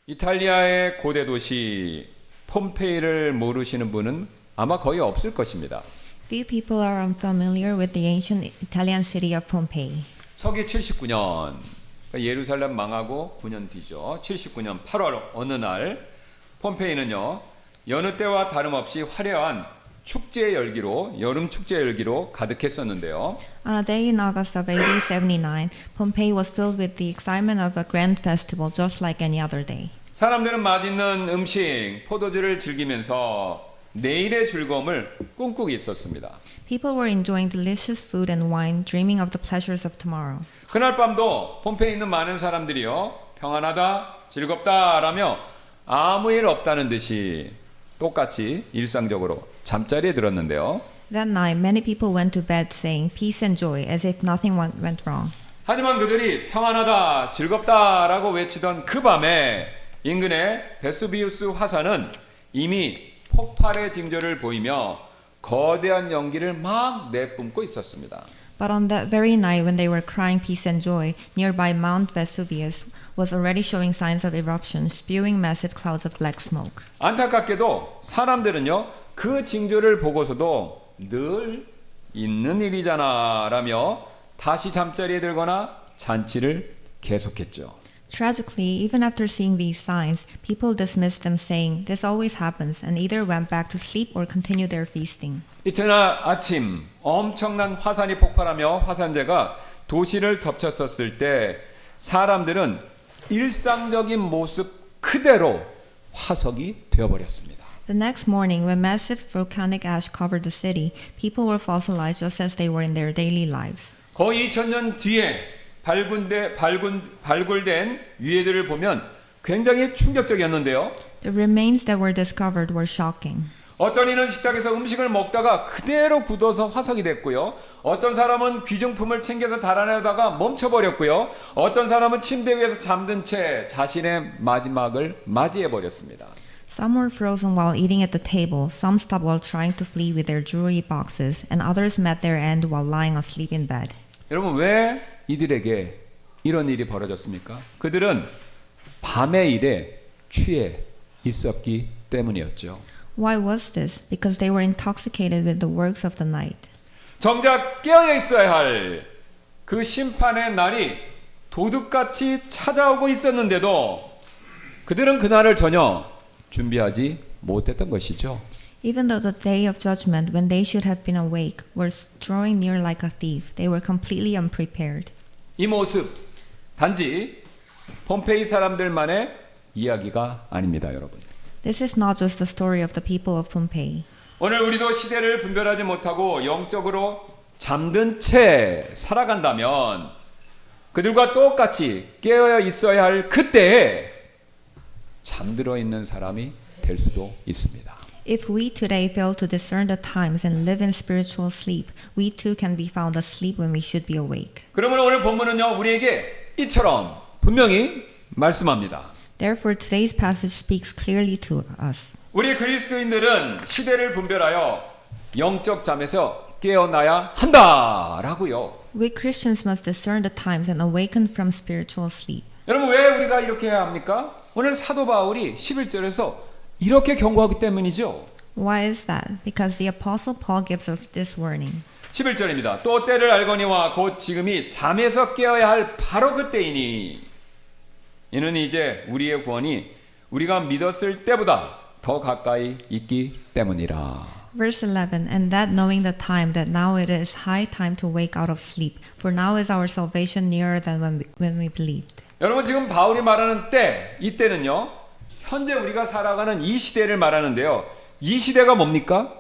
이탈리아의 고대 도시 폼페이를 모르시는 분은 아마 거의 없을 것입니다. Few people are unfamiliar with the ancient Italian city of Pompeii. 서기 79년, 예루살렘 망하고 9년 뒤죠. 79년 8월 어느 날 폼페이는요, 여느 때와 다름없이 화려한 축제 열기로, 여름 축제 열기로 가득했었는데요. On a day in August of AD 79, Pompeii was filled with the excitement of a grand festival just like any other day. 사람들은 맛있는 음식, 포도주를 즐기면서 내일의 즐거움을 꿈꾸고 있었습니다. People were enjoying delicious food and wine, dreaming of the pleasures of tomorrow. 그날 밤도 폼페이에 있는 많은 사람들이요, 평안하다, 즐겁다라며 아무 일 없다는 듯이 똑같이 일상적으로 잠자리에 들었는데요. That night, many people went to bed saying peace and joy as if nothing went wrong. 하지만 그들이 평안하다, 즐겁다라고 외치던 그 밤에 인근의 베수비우스 화산은 이미 폭발의 징조를 보이며 거대한 연기를 막 내뿜고 있었습니다. But on that very night when they were crying peace and joy, nearby Mount Vesuvius was already showing signs of eruption, spewing massive clouds of black smoke. 안타깝게도 사람들은요, 그 징조를 보고서도 늘 있는 일이잖아 라며 다시 잠자리에 들거나 잔치를 계속했죠. Tragically, even after seeing these signs, people dismissed them saying, this always happens, and either went back to sleep or continued their feasting. 이튿날 아침 엄청난 화산이 폭발하며 화산재가 도시를 덮쳤었을 때 사람들은 일상적인 모습 그대로 화석이 되어버렸습니다. The next morning, when massive volcanic ash covered the city, people were fossilized just as they were in their daily lives. 거의 2000년 뒤에 발굴된 유해들을 보면 굉장히 충격적이었는데요. The remains that were discovered were shocking. 어떤 이는 식탁에서 음식을 먹다가 그대로 굳어서 화석이 됐고요. 어떤 사람은 귀중품을 챙겨서 달아내다가 멈춰버렸고요. 어떤 사람은 침대 위에서 잠든 채 자신의 마지막을 맞이해버렸습니다. Some were frozen while eating at the table, some stopped while trying to flee with their jewelry boxes, and others met their end while lying asleep in bed. 여러분, 왜 이들에게 이런 일이 벌어졌습니까? 그들은 밤의 일에 취해 있었기 때문이었죠. Why was this? Because they were intoxicated with the works of the night. 정작 깨어 있어야 할 그 심판의 날이 도둑같이 찾아오고 있었는데도 그들은 그날을 전혀 준비하지 못했던 것이죠. Even though the day of judgment, when they should have been awake, were drawing near like a thief, they were completely unprepared. 이 모습 단지 폼페이 사람들만의 이야기가 아닙니다, 여러분. This is not just the story of the people of Pompeii. 오늘 우리도 시대를 분별하지 못하고 영적으로 잠든 채 살아간다면 그들과 똑같이 깨어 있어야 할 그때에 잠들어 있는 사람이 될 수도 있습니다. If we today fail to discern the times and live in spiritual sleep, we too can be found asleep when we should be awake. 그러면 오늘 본문은요, 우리에게 이처럼 분명히 말씀합니다. Therefore, today's passage speaks clearly to us. 우리 그리스도인들은 시대를 분별하여 영적 잠에서 깨어나야 한다라고요. We Christians must discern the times and awaken from spiritual sleep. 여러분, 왜 우리가 이렇게 해야 합니까? 오늘 사도 바울이 11절에서 이렇게 경고하기 때문이죠. Why is that? Because the Apostle Paul gives us this warning. 11절입니다. 또 때를 알거니와 곧 지금이 잠에서 깨어야 할 바로 그때이니 이는 이제 우리의 구원이 우리가 믿었을 때보다 더 가까이 있기 때문이라. Verse 11, and that knowing the time that now it is high time to wake out of sleep, for now is our salvation nearer than when we believed. 여러분, 지금 바울이 말하는 때, 이때는요, 현재 우리가 살아가는 이 시대를 말하는데요. 이 시대가 뭡니까?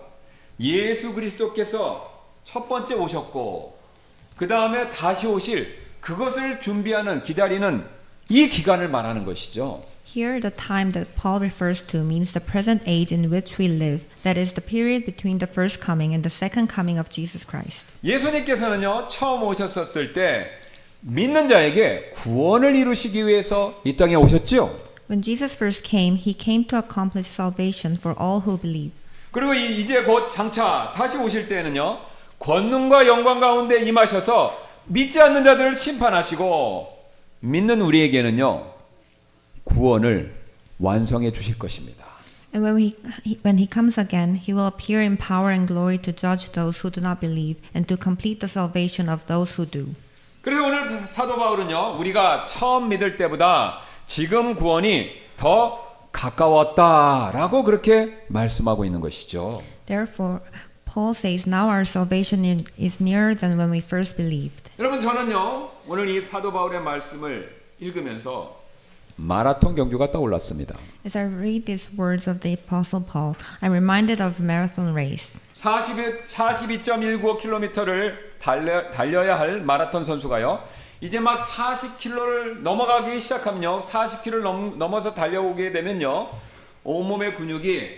예수 그리스도께서 첫 번째 오셨고 그 다음에 다시 오실 그것을 준비하는, 기다리는 이 기간을 말하는 것이죠. Here, the time that Paul refers to means the present age in which we live, that is the period between the first coming and the second coming of Jesus Christ. 예수님께서는요, 처음 오셨었을 때 믿는 자에게 구원을 이루시기 위해서 이 땅에 오셨죠. When Jesus first came, he came to accomplish salvation for all who believe. 그리고 이제 곧 장차 다시 오실 때는요, 권능과 영광 가운데 임하셔서 믿지 않는 자들을 심판하시고 믿는 우리에게는요, 구원을 완성해 주실 것입니다. And when he comes again, he will appear in power and glory to judge those who do not believe and to complete the salvation of those who do. 그래서 오늘 사도 바울은요, 우리가 처음 믿을 때보다 지금 구원이 더 가까웠다라고 그렇게 말씀하고 있는 것이죠. Therefore, Paul says, now our salvation is nearer than when we first believed. 여러분, 저는요, 오늘 이 사도 바울의 말씀을 읽으면서 마라톤 경주가 떠올랐습니다. As I read these words of the Apostle Paul, I'm reminded of a marathon race. 42.195km를 달려야 할 마라톤 선수가요, 이제 막 40km를 넘어가기 시작하면요, 40km를 넘어서 달려오게 되면요, 온몸의 근육이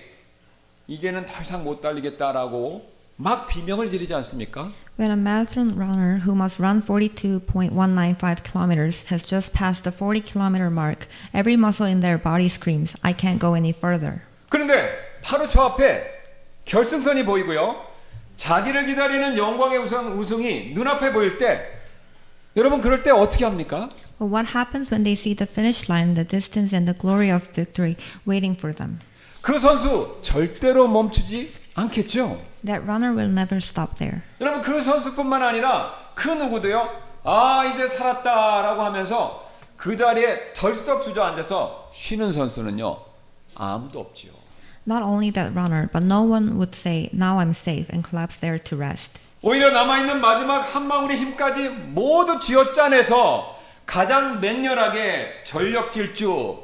이제는 더 이상 못 달리겠다라고 막 비명을 지르지 않습니까? When a marathon runner who must run 42.195 kilometers has just passed the 40-kilometer mark, every muscle in their body screams, I can't go any further. 그런데 바로 저 앞에 결승선이 보이고요, 자기를 기다리는 영광의 우승이 눈앞에 보일 때, 여러분 그럴 때 어떻게 합니까? But what happens when they see the finish line, the distance and the glory of victory waiting for them? 그 선수 절대로 멈추지 않겠죠. That runner will never stop there. 여러분 그 선수뿐만 아니라 그 누구도요, 아 이제 살았다라고 하면서 그 자리에 덜썩 주저앉아서 쉬는 선수는요, 아무도 없지요. Not only that runner, but no one would say, now I'm safe, and collapse there to rest. 오히려 남아있는 마지막 한 방울의 힘까지 모두 쥐어짜내서 가장 맹렬하게 전력 질주,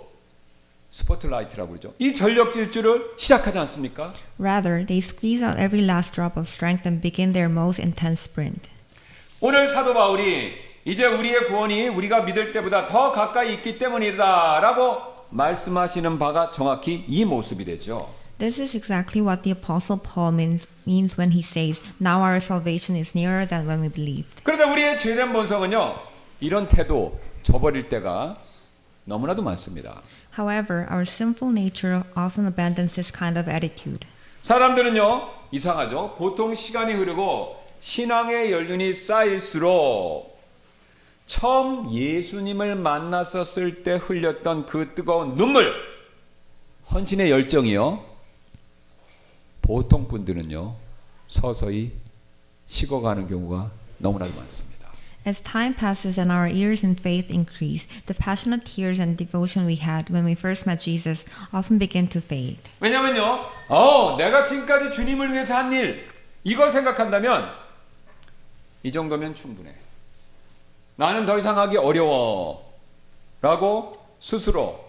스포트라이트라고 그러죠, 이 전력 질주를 시작하지 않습니까? Rather, they squeeze out every last drop of strength and begin their most intense sprint. 오늘 사도 바울이 이제 우리의 구원이 우리가 믿을 때보다 더 가까이 있기 때문이다 라고 말씀하시는 바가 정확히 이 모습이 되죠. This is exactly what the Apostle Paul means when he says, now our salvation is nearer than when we believed. 그런데 우리의 죄된 본성은요, 이런 태도 저버릴 때가 너무나도 많습니다. However, our sinful nature often abandons this kind of attitude. 사람들은요, 이상하죠. 보통 시간이 흐르고 신앙의 연륜이 쌓일수록 처음 예수님을 만났었을 때 흘렸던 그 뜨거운 눈물, 헌신의 열정이요, 보통 분들은요 서서히 식어가는 경우가 너무나도 많습니다. As time passes and our years in faith increase, the passionate tears and devotion we had when we first met Jesus often begin to fade. 왜냐면요, 내가 지금까지 주님을 위해서 한 일, 이걸 생각한다면 이 정도면 충분해. 나는 더 이상 하기 어려워 라고 스스로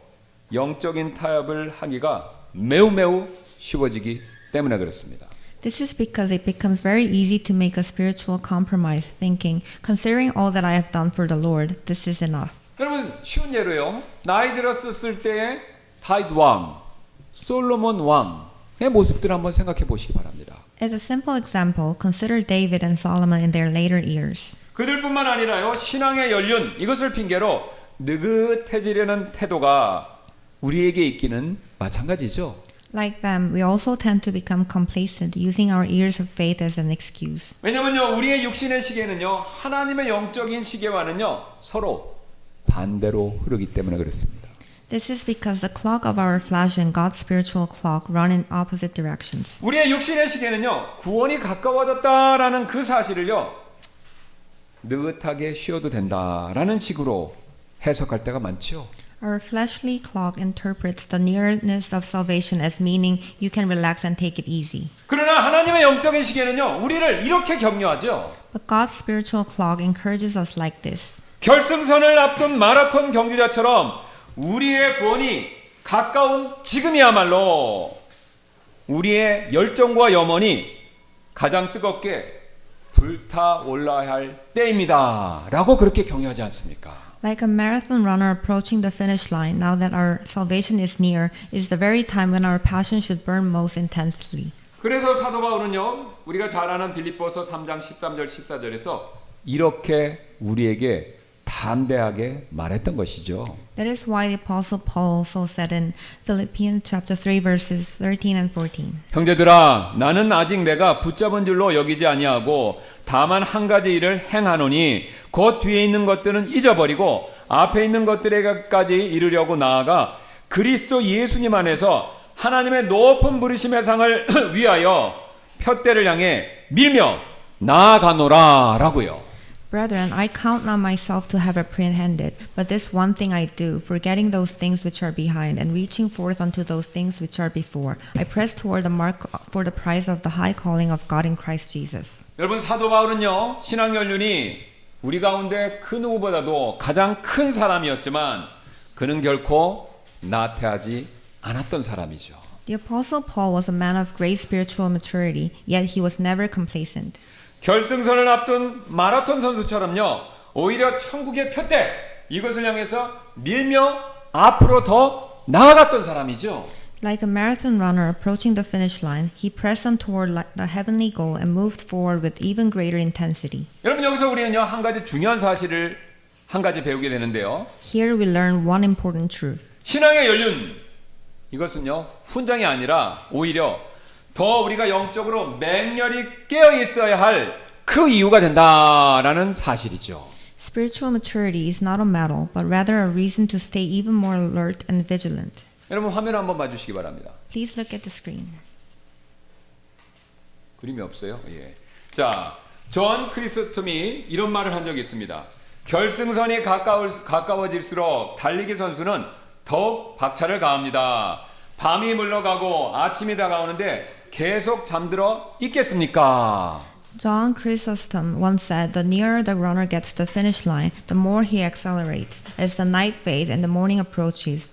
영적인 타협을 하기가 매우 쉬워지기 때문에 그렇습니다. This is because it becomes very easy to make a spiritual compromise, thinking, considering all that I have done for the Lord, this is enough. 여러분 쉬운 예로요, 나이 들었을 때의 다윗 왕, 솔로몬 왕의 모습들을 한번 생각해 보시기 바랍니다. As a simple example, consider David and Solomon in their later years. 그들뿐만 아니라요, 신앙의 연륜, 이것을 핑계로 느긋해지려는 태도가 우리에게 있기는 마찬가지죠. Like them, we also tend to become complacent, using our years of faith as an excuse. 왜냐면요, 우리의 육신의 시계는요, 하나님의 영적인 시계와는요, 서로 반대로 흐르기 때문에 그렇습니다. This is because the clock of our flesh and God's spiritual clock run in opposite directions. 우리의 육신의 시계는요, 구원이 가까워졌다라는 그 사실을요, 느긋하게 쉬어도 된다라는 식으로 해석할 때가 많죠. Our fleshly clock interprets the nearness of salvation as meaning you can relax and take it easy. 그러나 하나님의 영적인 시계는요, 우리를 이렇게 격려하죠. But God's spiritual clock encourages us like this. 결승선을 앞둔 마라톤 경주자처럼 우리의 구원이 가까운 지금이야말로 우리의 열정과 염원이 가장 뜨겁게 불타올라야 할 때입니다 라고 그렇게 격려하지 않습니까? Like a marathon runner approaching the finish line, now that our salvation is near, is the very time when our passion should burn most intensely. 그래서 사도 바울은요, 우리가 잘 아는 빌립보서 3장 13절 14절에서 이렇게 우리에게 담대하게 말했던 것이죠. That is why the Apostle Paul also said in Philippians chapter 3 verses 13 and 14. 형제들아, 나는 아직 내가 붙잡은 줄로 여기지 아니하고 다만 한 가지 일을 행하노니 곧 뒤에 있는 것들은 잊어버리고 앞에 있는 것들에게까지 이르려고 나아가 그리스도 예수님 안에서 하나님의 높은 부르심의 상을 위하여 푯대를 향해 밀며 나아가노라라고요. Brethren, I count not myself to have apprehended, but this one thing I do, forgetting those things which are behind, and reaching forth unto those things which are before. I press toward the mark for the prize of the high calling of God in Christ Jesus. 여러분 사도 바울은요 신앙 연륜이 우리 가운데 그 누구보다도 가장 큰 사람이었지만 그는 결코 나태하지 않았던 사람이죠. The Apostle Paul was a man of great spiritual maturity, yet he was never complacent. 결승선을 앞둔 마라톤 선수처럼요 오히려 천국의 푯대 이것을 향해서 밀며 앞으로 더 나아갔던 사람이죠. Like a marathon runner approaching the finish line, he pressed on toward the heavenly goal and moved forward with even greater intensity. 여러분 여기서 우리는요 한 가지 중요한 사실을 한 가지 배우게 되는데요. Here we learn one important truth. 신앙의 연륜 이것은요 훈장이 아니라 오히려 더 우리가 영적으로 맹렬히 깨어 있어야 할 그 이유가 된다라는 사실이죠. Spiritual maturity is not a medal, but rather a reason to stay even more alert and vigilant. 여러분 화면 한번 봐주시기 바랍니다. Please look at the screen. 그림이 없어요? 예. 자, 존 크리스톰이 이런 말을 한 적이 있습니다. 결승선이 가까워질수록 달리기 선수는 더욱 박차를 가합니다. 밤이 물러가고 아침이 다가오는데 계속 잠들어 있겠습니까? John Chrysostom once said, "The nearer the runner gets to the finish line, the more he accelerates. As the night fades and the morning approaches."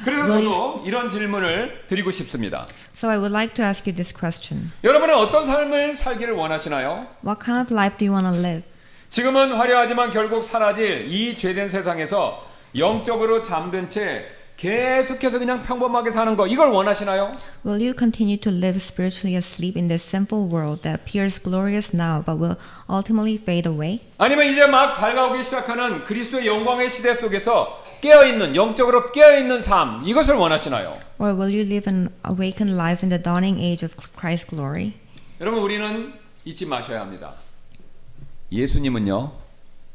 그래서 저도 이런 질문을 드리고 싶습니다. So I would like to ask you this question. 여러분은 어떤 삶을 살기를 원하시나요? What kind of life do you want to live? 지금은 화려하지만 결국 사라질 이 죄된 세상에서 영적으로 잠든 채 계속해서 그냥 평범하게 사는 거 이걸 원하시나요? Will you continue to live spiritually asleep in this sinful world that appears glorious now but will ultimately fade away? 아니면 이제 막 밝아오기 시작하는 그리스도의 영광의 시대 속에서 깨어있는 영적으로 깨어있는 삶 이것을 원하시나요? Or will you live an awakened life in the dawning age of Christ's glory? 여러분 우리는 잊지 마셔야 합니다. 예수님은요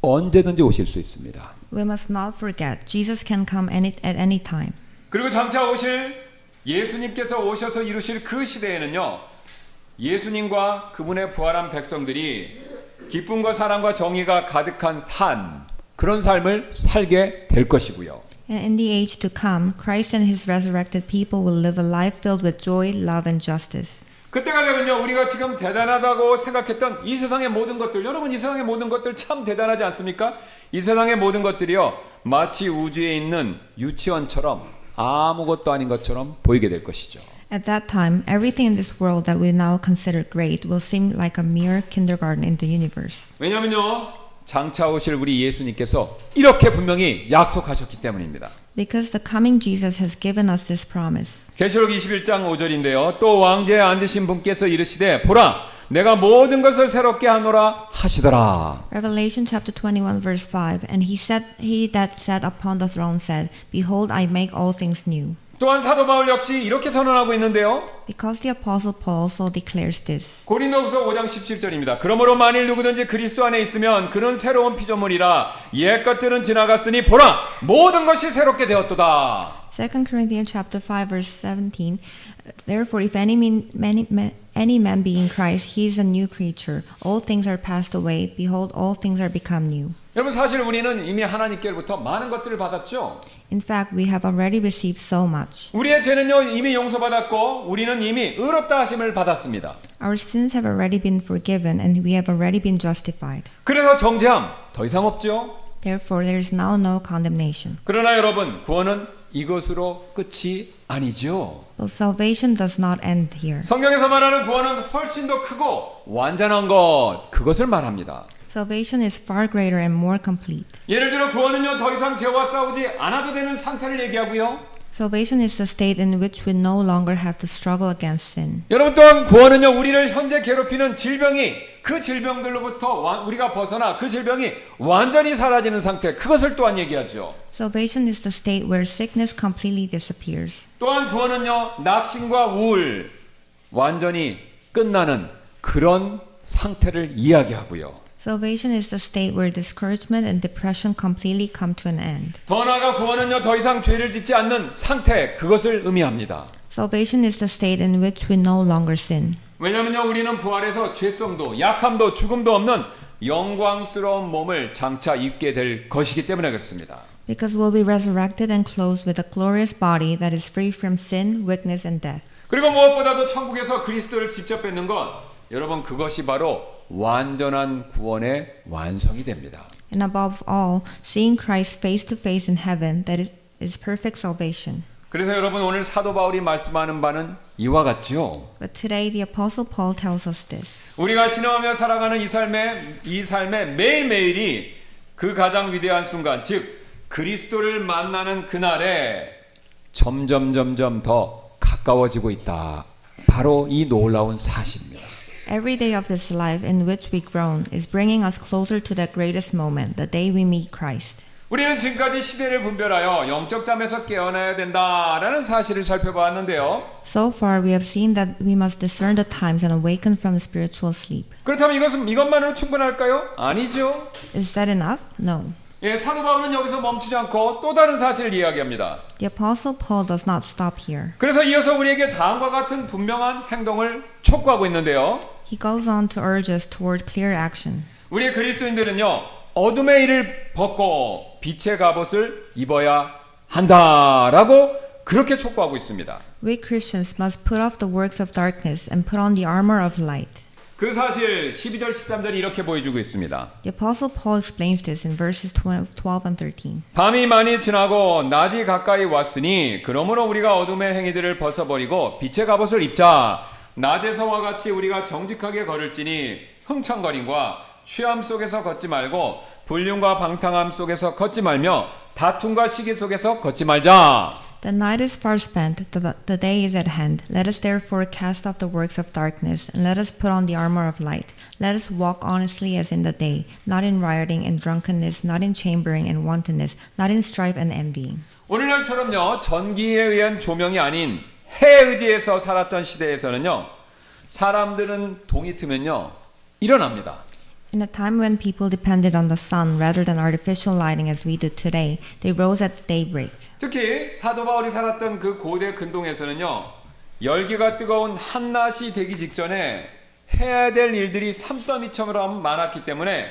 언제든지 오실 수 있습니다. We must not forget, Jesus can come at any time. 그리고 장차 오실 예수님께서 오셔서 이루실 그 시대에는요 예수님과 그분의 부활한 백성들이 기쁨과 사랑과 정의가 가득한 삶 그런 삶을 살게 될 것이고요. And in the age to come, Christ and his resurrected people will live a life filled with joy, love, and justice. 그때가 되면요 우리가 지금 대단하다고 생각했던 이 세상의 모든 것들 여러분 이 세상의 모든 것들 참 대단하지 않습니까? 이 세상의 모든 것들이요 마치 우주에 있는 유치원처럼 아무것도 아닌 것처럼 보이게 될 것이죠. At that time, everything in this world that we now consider great will seem like a mere kindergarten in the universe. 왜냐면요 장차 오실 우리 예수님께서 이렇게 분명히 약속하셨기 때문입니다. Because the coming Jesus has given us this promise. 계시록 21장 5절인데요. 또 왕제에 앉으신 분께서 이르시되 보라 내가 모든 것을 새롭게 하노라 하시더라. Revelation chapter 21 verse 5. And he that sat upon the throne said, Behold, I make all things new. 또한 사도 바울 역시 이렇게 선언하고 있는데요. Because the apostle Paul so declares this. 고린도후서 5장 17절입니다. 그러므로 만일 누구든지 그리스도 안에 있으면 그는 새로운 피조물이라 옛 것들은 지나갔으니 보라 모든 것이 새롭게 되었도다. 2 Corinthians chapter 5 verse 17. Therefore if any man be in Christ, he is a new creature. All things are passed away. Behold, all things are become new. 여러분 사실 우리는 이미 하나님께로부터 많은 것들을 받았죠. In fact, we have already received so much. 우리의 죄는요 이미 용서받았고 우리는 이미 의롭다 하심을 받았습니다. Our sins have already been forgiven and we have already been justified. 그래서 정죄함 더 이상 없죠. Therefore, there is now no condemnation. 그러나 여러분 구원은 이것으로 끝이 아니죠. But salvation does not end here. 성경에서 말하는 구원은 훨씬 더 크고 완전한 것 그것을 말합니다. Salvation is far greater and more complete. 예를 들어 구원은요 더 이상 죄와 싸우지 않아도 되는 상태를 얘기하고요. Salvation is the state in which we no longer have to struggle against sin. 여러분 또한 구원은요 우리를 현재 괴롭히는 질병이 그 질병들로부터 우리가 벗어나 그 질병이 완전히 사라지는 상태 그것을 또한 얘기하죠. Salvation is the state where sickness completely disappears. 또한 구원은요 낙심과 우울 완전히 끝나는 그런 상태를 이야기하고요. Salvation is the state where discouragement and depression completely come to an end. 더 나아가 구원은요 더 이상 죄를 짓지 않는 상태 그것을 의미합니다. Salvation is the state in which we no longer sin. 왜냐면요 우리는 부활해서 죄성도 약함도 죽음도 없는 영광스러운 몸을 장차 입게 될 것이기 때문에 그렇습니다. Because we'll be resurrected and clothed with a glorious body that is free from sin, weakness, and death. 그리고 무엇보다도 천국에서 그리스도를 직접 뵙는 것 여러분 그것이 바로 완전한 구원의 완성이 됩니다. And above all, seeing Christ face to face in heaven, that is perfect salvation. 그래서 여러분 오늘 사도 바울이 말씀하는 바는 이와 같지요. But today the Apostle Paul tells us this. 우리가 신앙하며 살아가는 이 삶의 매일매일이 그 가장 위대한 순간, 즉 그리스도를 만나는 그날에 점점 더 가까워지고 있다. 바로 이 놀라운 사실입니다. Every day of this life in which we groan is bringing us closer to that greatest moment, the day we meet Christ. 우리는 지금까지 시대를 분별하여 영적 잠에서 깨어나야 된다라는 사실을 살펴봤는데요. So far, we have seen that we must discern the times and awaken from spiritual sleep. 그렇다면 이것만으로 충분할까요? 아니죠. Is that enough? No. 예, 사도 바울은 여기서 멈추지 않고 또 다른 사실을 이야기합니다. The Apostle Paul does not stop here. 그래서 이어서 우리에게 다음과 같은 분명한 행동을 촉구하고 있는데요. He goes on to urge us toward clear action. 우리 그리스도인들은요, 어둠의 일을 벗고 빛의 갑옷을 입어야 한다라고 그렇게 촉구하고 있습니다. We Christians must put off the works of darkness and put on the armor of light. 그 사실 12절 13절이 이렇게 보여주고 있습니다. The Apostle Paul explains this in verses 12 and 13. 밤이 많이 지나고 낮이 가까이 왔으니 그러므로 우리가 어둠의 행위들을 벗어버리고 빛의 갑옷을 입자. 낮에서와 같이 우리가 정직하게 걸을지니 흥청거림과 취함 속에서 걷지 말고 불륜과 방탕함 속에서 걷지 말며 다툼과 시기 속에서 걷지 말자. The night is far spent, the day is at hand. Let us therefore cast off the works of darkness, and let us put on the armor of light. Let us walk honestly as in the day, not in rioting and drunkenness, not in chambering and wantonness, not in strife and envying. 오늘날처럼요 전기에 의한 조명이 아닌 해에 의지해서 살았던 시대에서는요 사람들은 동이 트면요 일어납니다. In a time when people depended on the sun rather than artificial lighting as we do today, they rose at daybreak. 특히 사도 바울이 살았던 그 고대 근동에서는요 열기가 뜨거운 한낮이 되기 직전에 해야 될 일들이 산더미처럼 많았기 때문에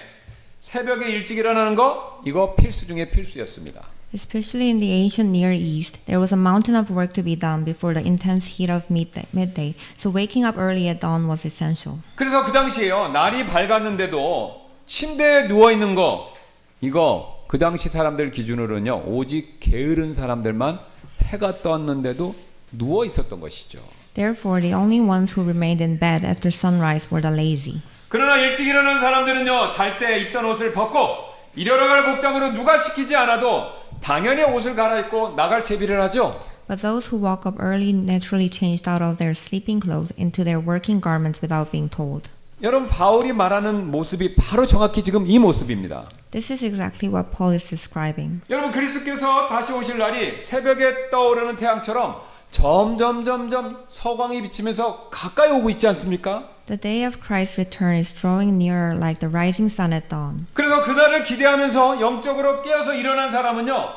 새벽에 일찍 일어나는 거 이거 필수 중에 필수였습니다. Especially in the ancient Near East, there was a mountain of work to be done before the intense heat of midday, so waking up early at dawn was essential. 그래서 그 당시에요 날이 밝았는데도 침대에 누워 있는 거 이거 그 당시 사람들 기준으로는요 오직 게으른 사람들만 해가 떴는데도 누워 있었던 것이죠. Therefore, the only ones who remained in bed after sunrise were the lazy. 그러나 일찍 일어난 사람들은요 잘 때 입던 옷을 벗고 일하러 갈 복장으로 누가 시키지 않아도 당연히 옷을 갈아입고 나갈 채비를 하죠. But those who woke up early naturally changed out of their sleeping clothes into their working garments without being told. 여러분 바울이 말하는 모습이 바로 정확히 지금 이 모습입니다. This is exactly what Paul is describing. 여러분 그리스도께서 다시 오실 날이 새벽에 떠오르는 태양처럼 점점 서광이 비치면서 가까이 오고 있지 않습니까? The day of Christ's return is drawing nearer like the rising sun at dawn. 그래서 그날을 기대하면서 영적으로 깨어서 일어난 사람은요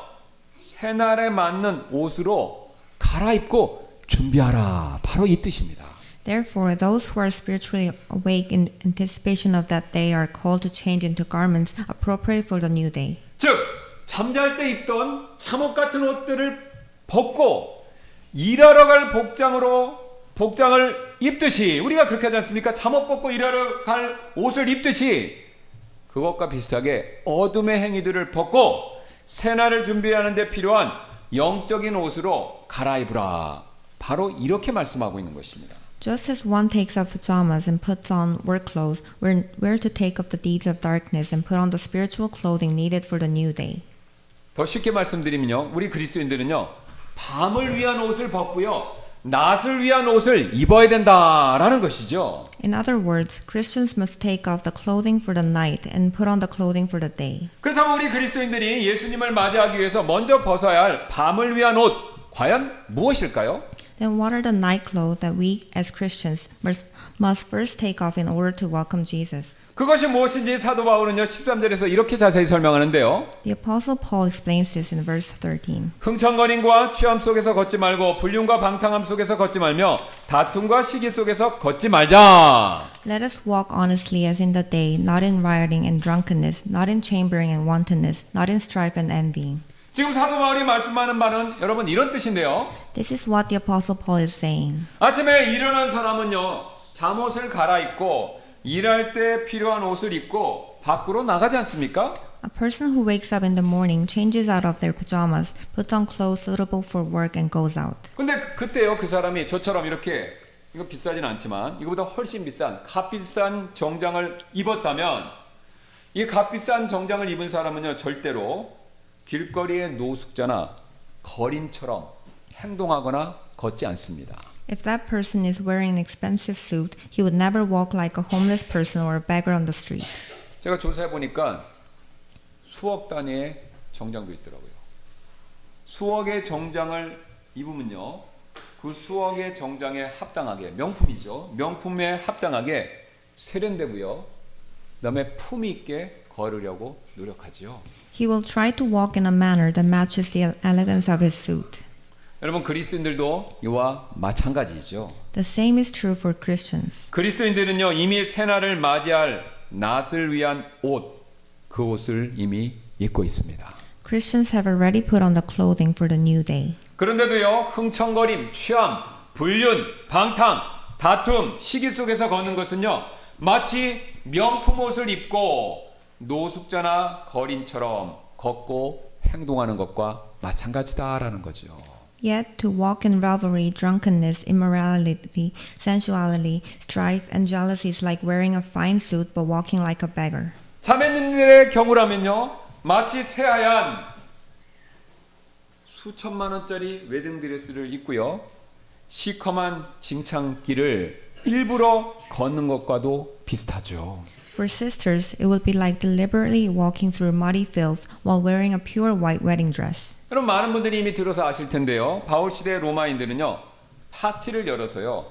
새날에 맞는 옷으로 갈아입고 준비하라 바로 이 뜻입니다. Therefore, those who are spiritually awake in anticipation of that day are called to change into garments appropriate for the new day. 즉 잠잘 때 입던 잠옷 같은 옷들을 벗고 일하러 갈 복장을 입듯이 우리가 그렇게 하지 않습니까? 잠옷 벗고 일하러 갈 옷을 입듯이 그것과 비슷하게 어둠의 행위들을 벗고 새날을 준비하는 데 필요한 영적인 옷으로 갈아입으라. 바로 이렇게 말씀하고 있는 것입니다. Just as one takes off pajamas and puts on work clothes, we're to take off the deeds of darkness and put on the spiritual clothing needed for the new day. 더 쉽게 말씀드리면요. 우리 그리스도인들은요. 밤을 위한 옷을 벗고요. 낮을 위한 옷을 입어야 된다라는 것이죠. In other words, Christians must take off the clothing for the night and put on the clothing for the day. 그렇다면 우리 그리스도인들이 예수님을 맞이하기 위해서 먼저 벗어야 할 밤을 위한 옷 과연 무엇일까요? Then what are the night clothes that we as Christians must first take off in order to welcome Jesus? 그것이 무엇인지 사도 바울은요 13절에서 이렇게 자세히 설명하는데요. The Apostle Paul explains this in verse 13. 흥청거림과 취함 속에서 걷지 말고 불륜과 방탕함 속에서 걷지 말며 다툼과 시기 속에서 걷지 말자. Let us walk honestly as in the day, not in rioting and drunkenness, not in chambering and wantonness, not in strife and envying. 지금 사도 바울이 말씀하는 바는 여러분 이런 뜻인데요. This is what the Apostle Paul is saying. 아침에 일어난 사람은요 잠옷을 갈아입고 일할 때 필요한 옷을 입고 밖으로 나가지 않습니까? A person who wakes up in the morning changes out of their pajamas, puts on clothes suitable for work, and goes out. 근데 그때요 그 사람이 저처럼 이렇게 이거 비싸진 않지만 이거보다 훨씬 비싼 값비싼 정장을 입었다면 이 값비싼 정장을 입은 사람은요 절대로 길거리의 노숙자나 거린처럼 행동하거나 걷지 않습니다. If that person is wearing an expensive suit, he would never walk like a homeless person or a beggar on the street. 제가 조사해 보니까 수억 단위의 정장도 있더라고요. 수억의 정장을 입으면요, 그 수억의 정장에 합당하게 명품이죠. 명품에 합당하게 세련되고요. 그다음에 품위 있게 걸으려고 노력하지요. He will try to walk in a manner that matches the elegance of his suit. 여러분 그리스도인들도 이와 마찬가지죠. The same is true for Christians. 그리스도인들은요 이미 새날을 맞이할 낫을 위한 옷, 그 옷을 이미 입고 있습니다. Christians have already put on the clothing for the new day. 그런데도요 흥청거림, 취함, 불륜, 방탕, 다툼, 시기 속에서 걷는 것은요 마치 명품 옷을 입고 노숙자나 거린처럼 걷고 행동하는 것과 마찬가지다라는 거죠. Yet to walk in revelry, drunkenness, immorality, sensuality, strife, and jealousy is like wearing a fine suit but walking like a beggar. 자매님들의 경우라면요 마치 새하얀 수천만 원짜리 웨딩 드레스를 입고요 시커먼 진창길을 일부러 걷는 것과도 비슷하죠. For sisters, it will be like deliberately walking through muddy fields while wearing a pure white wedding dress. 여러분 많은 분들이 이미 들어서 아실 텐데요. 바울 시대 로마인들은요. 파티를 열어서요.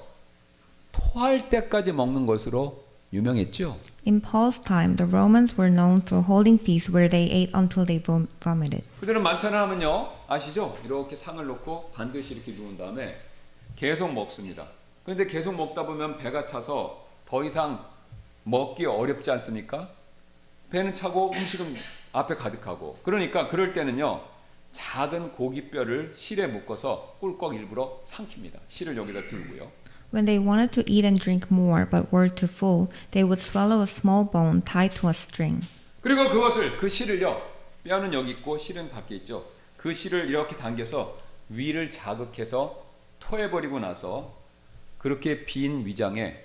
토할 때까지 먹는 것으로 유명했죠. In Paul's time, the Romans were known for holding feasts where they ate until they vomited. 그들은 만찬을 하면요. 아시죠? 이렇게 상을 놓고 반드시 이렇게 누운 다음에 계속 먹습니다. 그런데 계속 먹다 보면 배가 차서 더 이상 먹기 어렵지 않습니까? 배는 차고 음식은 앞에 가득하고 그러니까 그럴 때는요. 작은 고깃뼈를 실에 묶어서 꿀꺽 일부러 삼킵니다. 실을 여기다 들고요. When they wanted to eat and drink more but were too full, they would swallow a small bone tied to a string. 그리고 그것을 그 실을요. 뼈는 여기 있고 실은 밖에 있죠. 그 실을 이렇게 당겨서 위를 자극해서 토해버리고 나서 그렇게 빈 위장에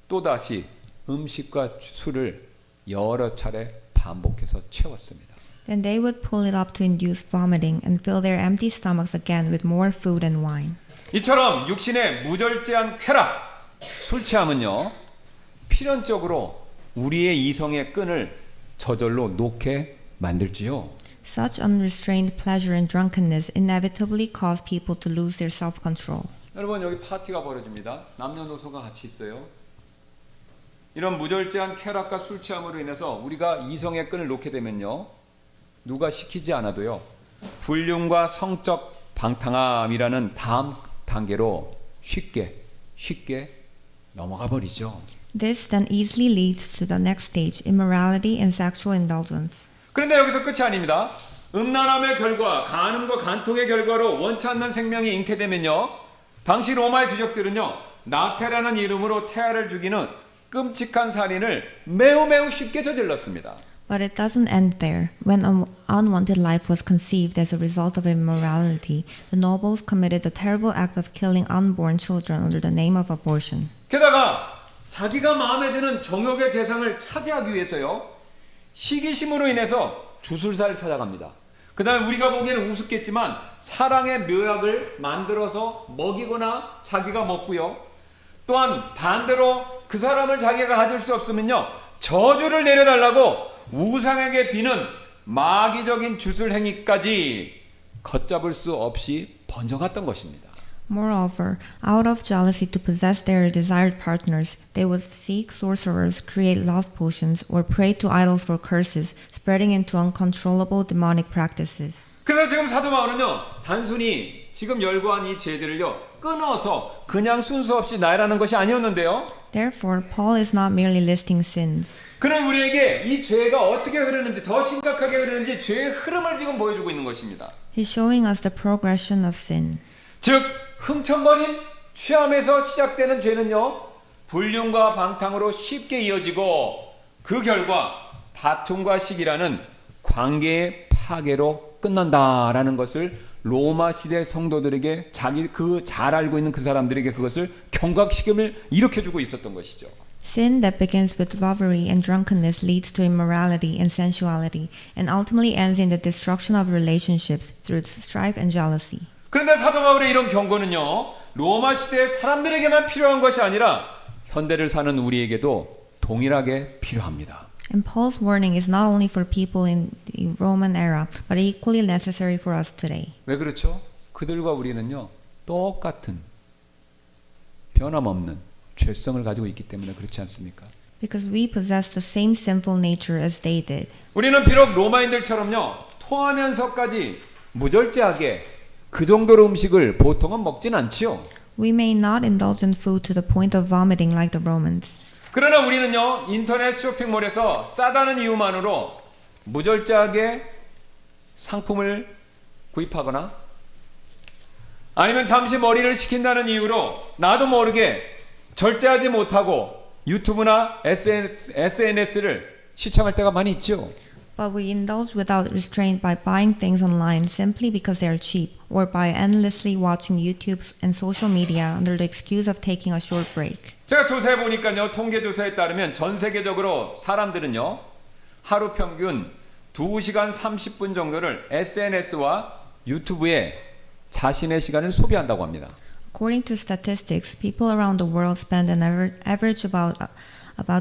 또다시 음식과 술을 여러 차례 반복해서 채웠습니다. Then they would pull it up to induce vomiting and fill their empty stomachs again with more food and wine. 이처럼 육신의 무절제한 쾌락, 술 취함은요. 필연적으로 우리의 이성의 끈을 저절로 놓게 만들지요. Such unrestrained pleasure and drunkenness inevitably cause people to lose their self-control. 여러분 여기 파티가 벌어집니다. 남녀노소가 같이 있어요. 이런 무절제한 쾌락과 술 취함으로 인해서 우리가 이성의 끈을 놓게 되면요. 누가 시키지 않아도요. 불륜과 성적 방탕함이라는 다음 단계로 쉽게 넘어가 버리죠. This then easily leads to the next stage, immorality and sexual indulgence. 그런데 여기서 끝이 아닙니다. 음란함의 결과, 간음과 간통의 결과로 원치 않는 생명이 잉태되면요. 당시 로마의 귀족들은요. 낙태라는 이름으로 태아를 죽이는 끔찍한 살인을 매우 쉽게 저질렀습니다. But it doesn't end there. When an unwanted life was conceived as a result of immorality, the nobles committed the terrible act of killing unborn children under the name of abortion. 게다가 자기가 마음에 드는 정욕의 대상을 차지하기 위해서요. 시기심으로 인해서 주술사를 찾아갑니다. 그 다음에 우리가 보기에는 우습겠지만 사랑의 묘약을 만들어서 먹이거나 자기가 먹고요. 또한 반대로 그 사람을 자기가 가질 수 없으면요. 저주를 내려달라고 우상에게 비는 마귀적인 주술 행위까지 걷잡을 수 없이 번져갔던 것입니다. Moreover, out of jealousy to possess their desired partners, they would seek sorcerers, create love potions, or pray to idols for curses, spreading into uncontrollable demonic practices. 그래서 지금 사도 바울은요, 단순히 지금 열거한 이 죄들을요, 끊어서 그냥 순서 없이 나열하는 것이 아니었는데요. Therefore, Paul is not merely listing sins. 그는 우리에게 이 죄가 어떻게 흐르는지, 더 심각하게 흐르는지 죄의 흐름을 지금 보여주고 있는 것입니다. He's showing us the progression of sin. 즉, 흥청거림, 취함에서 시작되는 죄는요, 불륜과 방탕으로 쉽게 이어지고 그 결과 다툼과 시기라는 관계의 파괴로 끝난다라는 것을 로마 시대 성도들에게 자기 그 잘 알고 있는 그 사람들에게 그것을 경각심을 일으켜주고 있었던 것이죠. Sin that begins with robbery and drunkenness leads to immorality and sensuality, and ultimately ends in the destruction of relationships through strife and jealousy. 그런데 사도 바울의 이런 경고는요, 로마 시대 사람들에게만 필요한 것이 아니라 현대를 사는 우리에게도 동일하게 필요합니다. And Paul's warning is not only for people in the Roman era, but equally necessary for us today. 왜 그렇죠? 그들과 우리는요, 똑같은 변함없는 죄성을 가지고 있기 때문에 그렇지 않습니까? Because we possess the same sinful nature as they did. 우리는 비록 로마인들처럼요, 토하면서까지 무절제하게 그 정도로 음식을 보통은 먹진 않지요. We may not indulge in food to the point of vomiting like the Romans. 그러나 우리는요, 인터넷 쇼핑몰에서 싸다는 이유만으로 무절제하게 상품을 구입하거나 아니면 잠시 머리를 식힌다는 이유로 나도 모르게 절제하지 못하고 유튜브나 SNS를 시청할 때가 많이 있죠. But we indulge without restraint by buying things online simply because they are cheap, or by endlessly watching YouTube and social media under the excuse of taking a short break. 제가 조사해 보니까요, 통계 조사에 따르면 전 세계적으로 사람들은요, 하루 평균 2시간 30분 정도를 SNS와 유튜브에 자신의 시간을 소비한다고 합니다. According to statistics, people around the world spend an average about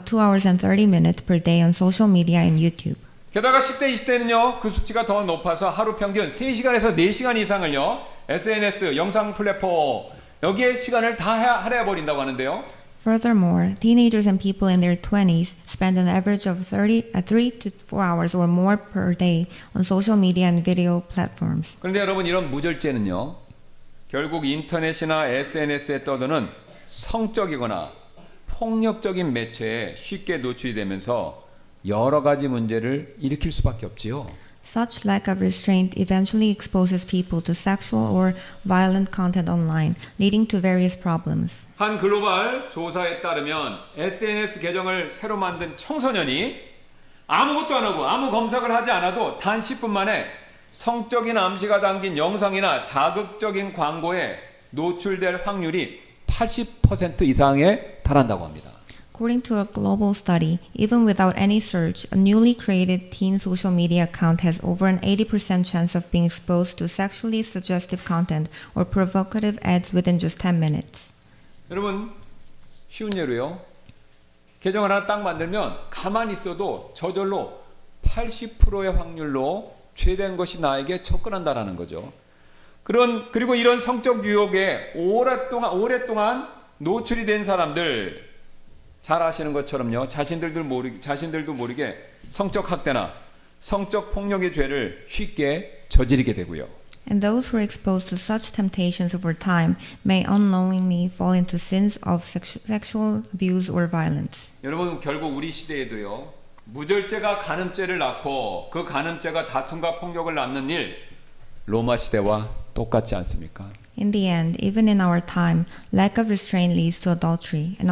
2 hours and 30 minutes per day on social media and YouTube. 게다가 10대, 20대는요, 그 수치가 더 높아서 하루 평균 3시간에서 4시간 이상을요, SNS, 영상 플랫폼, 여기에 시간을 다 할애해버린다고 하는데요. Furthermore, teenagers and people in their 20s spend an average of 3 to 4 hours or more per day on social media and video platforms. 그런데 여러분, 이런 무절제는요, 결국 인터넷이나 SNS에 떠도는 성적이거나 폭력적인 매체에 쉽게 노출이 되면서 여러 가지 문제를 일으킬 수밖에 없지요. Such lack of restraint eventually exposes people to sexual or violent content online, leading to various problems. 한 글로벌 조사에 따르면 SNS 계정을 새로 만든 청소년이 아무것도 안 하고 아무 검색을 하지 않아도 단 10분 만에 성적인 암시가 담긴 영상이나 자극적인 광고에 노출될 확률이 80% 이상에 달한다고 합니다. According to a global study, even without any search, a newly created teen social media account has over an 80% chance of being exposed to sexually suggestive content or provocative ads within just 10 minutes. 여러분, 쉬운 예로요. 계정 하나 딱 만들면 가만히 있어도 저절로 80%의 확률로 죄된 것이 나에게 접근한다라는 거죠. 그리고 이런 성적 유혹에 오랫동안 노출이 된 사람들, 잘 아시는 것처럼요, 자신들도 모르게 성적 학대나 성적 폭력의 죄를 쉽게 저지르게 되고요. And those who are exposed to such temptations over time may unknowingly fall into sins of sexual abuse or violence. 여러분, 결국 우리 시대에도요, 무절제가 간음죄를 낳고 그 간음죄가 다툼과 폭력을 낳는 일, 로마 시대와 똑같지 않습니까? In the end, even in our time, lack of restraint leads to adultery, and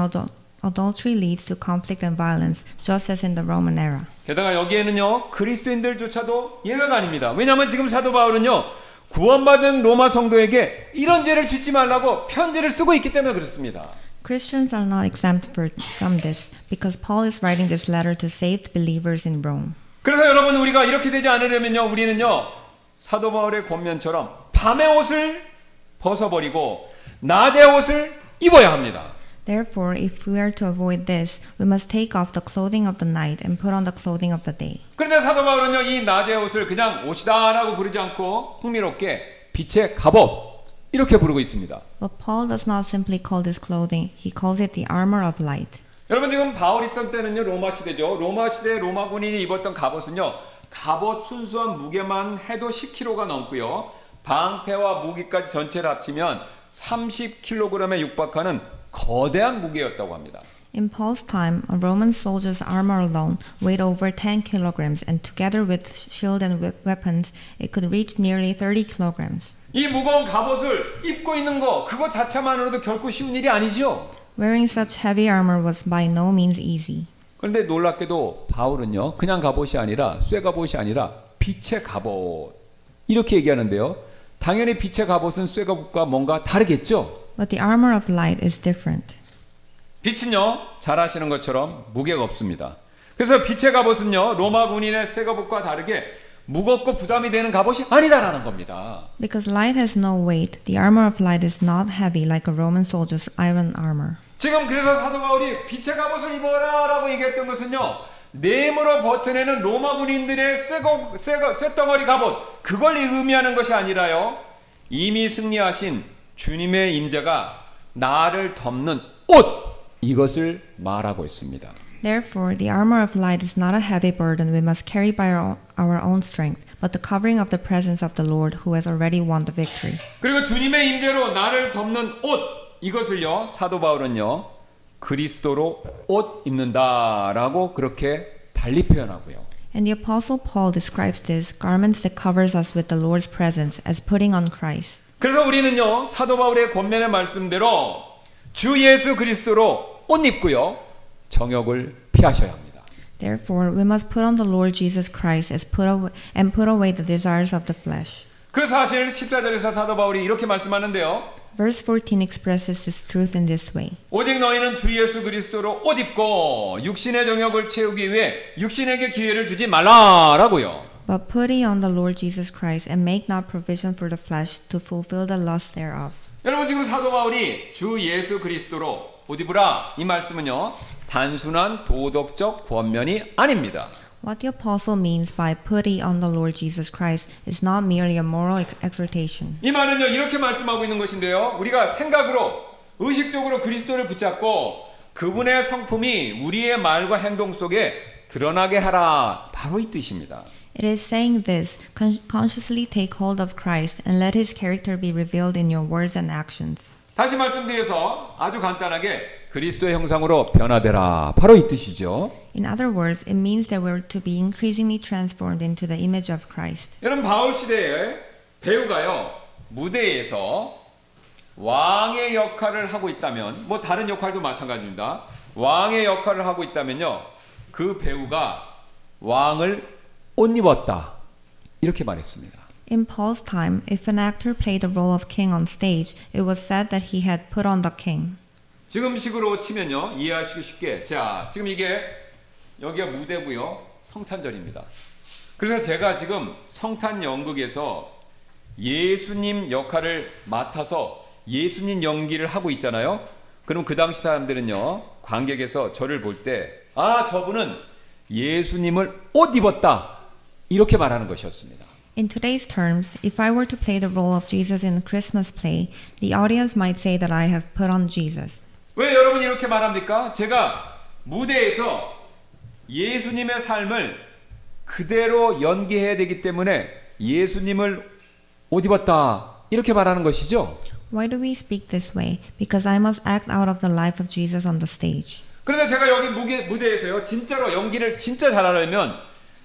adultery leads to conflict and violence, just as in the Roman era. 게다가 여기에는요, 그리스도인들조차도 예외가 아닙니다. 왜냐하면 지금 사도 바울은요, 구원받은 로마 성도에게 이런 죄를 짓지 말라고 편지를 쓰고 있기 때문에 그렇습니다. Christians are not exempt from this, because Paul is writing this letter to saved believers in Rome. 그래서 여러분, 우리가 이렇게 되지 않으려면요, 우리는요, 사도 바울의 권면처럼 밤의 옷을 벗어버리고 낮의 옷을 입어야 합니다. Therefore, if we are to avoid this, we must take off the clothing of the night and put on the clothing of the day. 그런데 사도 바울은요, 이 낮의 옷을 그냥 옷이다라고 부르지 않고 흥미롭게 빛의 갑옷, 이렇게 부르고 있습니다. But Paul does not simply call this clothing, he calls it the armor of light. 여러분 지금 바울이 있던 때는요 로마 시대죠. 로마 시대 로마 군인이 입었던 갑옷은요 갑옷 순수한 무게만 해도 10kg가 넘고요. 방패와 무기까지 전체를 합치면 30kg에 육박하는 거대한 무게였다고 합니다. In Paul's time, a Roman soldier's armor alone weighed over 10 kilograms, and together with shield and weapons, it could reach nearly 30 kilograms. 이 무거운 갑옷을 입고 있는 거 그거 자체만으로도 결코 쉬운 일이 아니죠. Wearing such heavy armor was by no means easy. 그런데 놀랍게도 바울은요 그냥 갑옷이 아니라 쇠 갑옷이 아니라 빛의 갑옷 이렇게 얘기하는데요. 당연히 빛의 갑옷은 쇠 갑옷과 뭔가 다르겠죠. But the armor of light is different. 빛은요 잘 아시는 것처럼 무게가 없습니다. 그래서 빛의 갑옷은요 로마 군인의 쇠 갑옷과 다르게 무겁고 부담이 되는 갑옷이 아니다라는 겁니다. Because light has no weight, the armor of light is not heavy like a Roman soldier's iron armor. 지금 그래서 사도 바울이 빛의 갑옷을 입어라 라고 얘기했던 것은요 내물어 버텨내는 로마 군인들의 쇳덩어리 갑옷 그걸 의미하는 것이 아니라요 이미 승리하신 주님의 임재가 나를 덮는 옷 이것을 말하고 있습니다. Therefore, the armor of light is not a heavy burden we must carry by our own strength, but the covering of the presence of the Lord who has already won the victory. 그리고 주님의 임재로 나를 덮는 옷 이것을요 사도 바울은요 그리스도로 옷 입는다라고 그렇게 달리 표현하고요. And the apostle Paul describes this garments that covers us with the Lord's presence as putting on Christ. 그래서 우리는요 사도 바울의 권면의 말씀대로 주 예수 그리스도로 옷 입고요 정욕을 피하셔야 합니다. Therefore, we must put on the Lord Jesus Christ as put away the desires of the flesh. 그 사실 14절에서 사도 바울이 이렇게 말씀하는데요. Verse 14 expresses this truth in this way. 오직 너희는 주 예수 그리스도로 옷 입고 육신의 정욕을 채우기 위해 육신에게 기회를 주지 말라라고요. But put ye on the Lord Jesus Christ and make not provision for the flesh to fulfill the lust thereof. 여러분 지금 사도 바울이 주 예수 그리스도로 옷 입으라 이 말씀은요 단순한 도덕적 권면이 아닙니다. What the apostle means by put ye on the Lord Jesus Christ is not merely a moral exhortation. 이 말은요 이렇게 말씀하고 있는 것인데요 우리가 생각으로 의식적으로 그리스도를 붙잡고 그분의 성품이 우리의 말과 행동 속에 드러나게 하라 바로 이 뜻입니다. It is saying this, consciously take hold of Christ and let his character be revealed in your words and actions. 다시 말씀드려서 아주 간단하게 그리스도의 형상으로 변화되라 바로 이 뜻이죠. In other words, it means that we're to be increasingly transformed into the image of Christ. 여러분 바울 시대에 배우가요 무대에서 왕의 역할을 하고 있다면 뭐 다른 역할도 마찬가지입니다. 왕의 역할을 하고 있다면요 그 배우가 왕을 옷 입었다 이렇게 말했습니다. In Paul's time, if an actor played the role of king on stage, it was said that he had put on the king. 지금식으로 치면요 이해하시기 쉽게 자 지금 이게 여기가 무대고요 성탄절입니다. 그래서 제가 지금 성탄 연극에서 예수님 역할을 맡아서 예수님 연기를 하고 있잖아요. 그럼 그 당시 사람들은요 관객에서 저를 볼 때 아 저분은 예수님을 옷 입었다 이렇게 말하는 것이었습니다. In today's terms, if I were to play the role of Jesus in a Christmas play, the audience might say that I have put on Jesus. 왜 여러분 이렇게 말합니까? 제가 무대에서 예수님의 삶을 그대로 연기해야 되기 때문에 예수님을 옷 입었다 이렇게 말하는 것이죠. Why do we speak this way? Because I must act out of the life of Jesus on the stage. 그런데 제가 여기 무대에서요 진짜로 연기를 진짜 잘하려면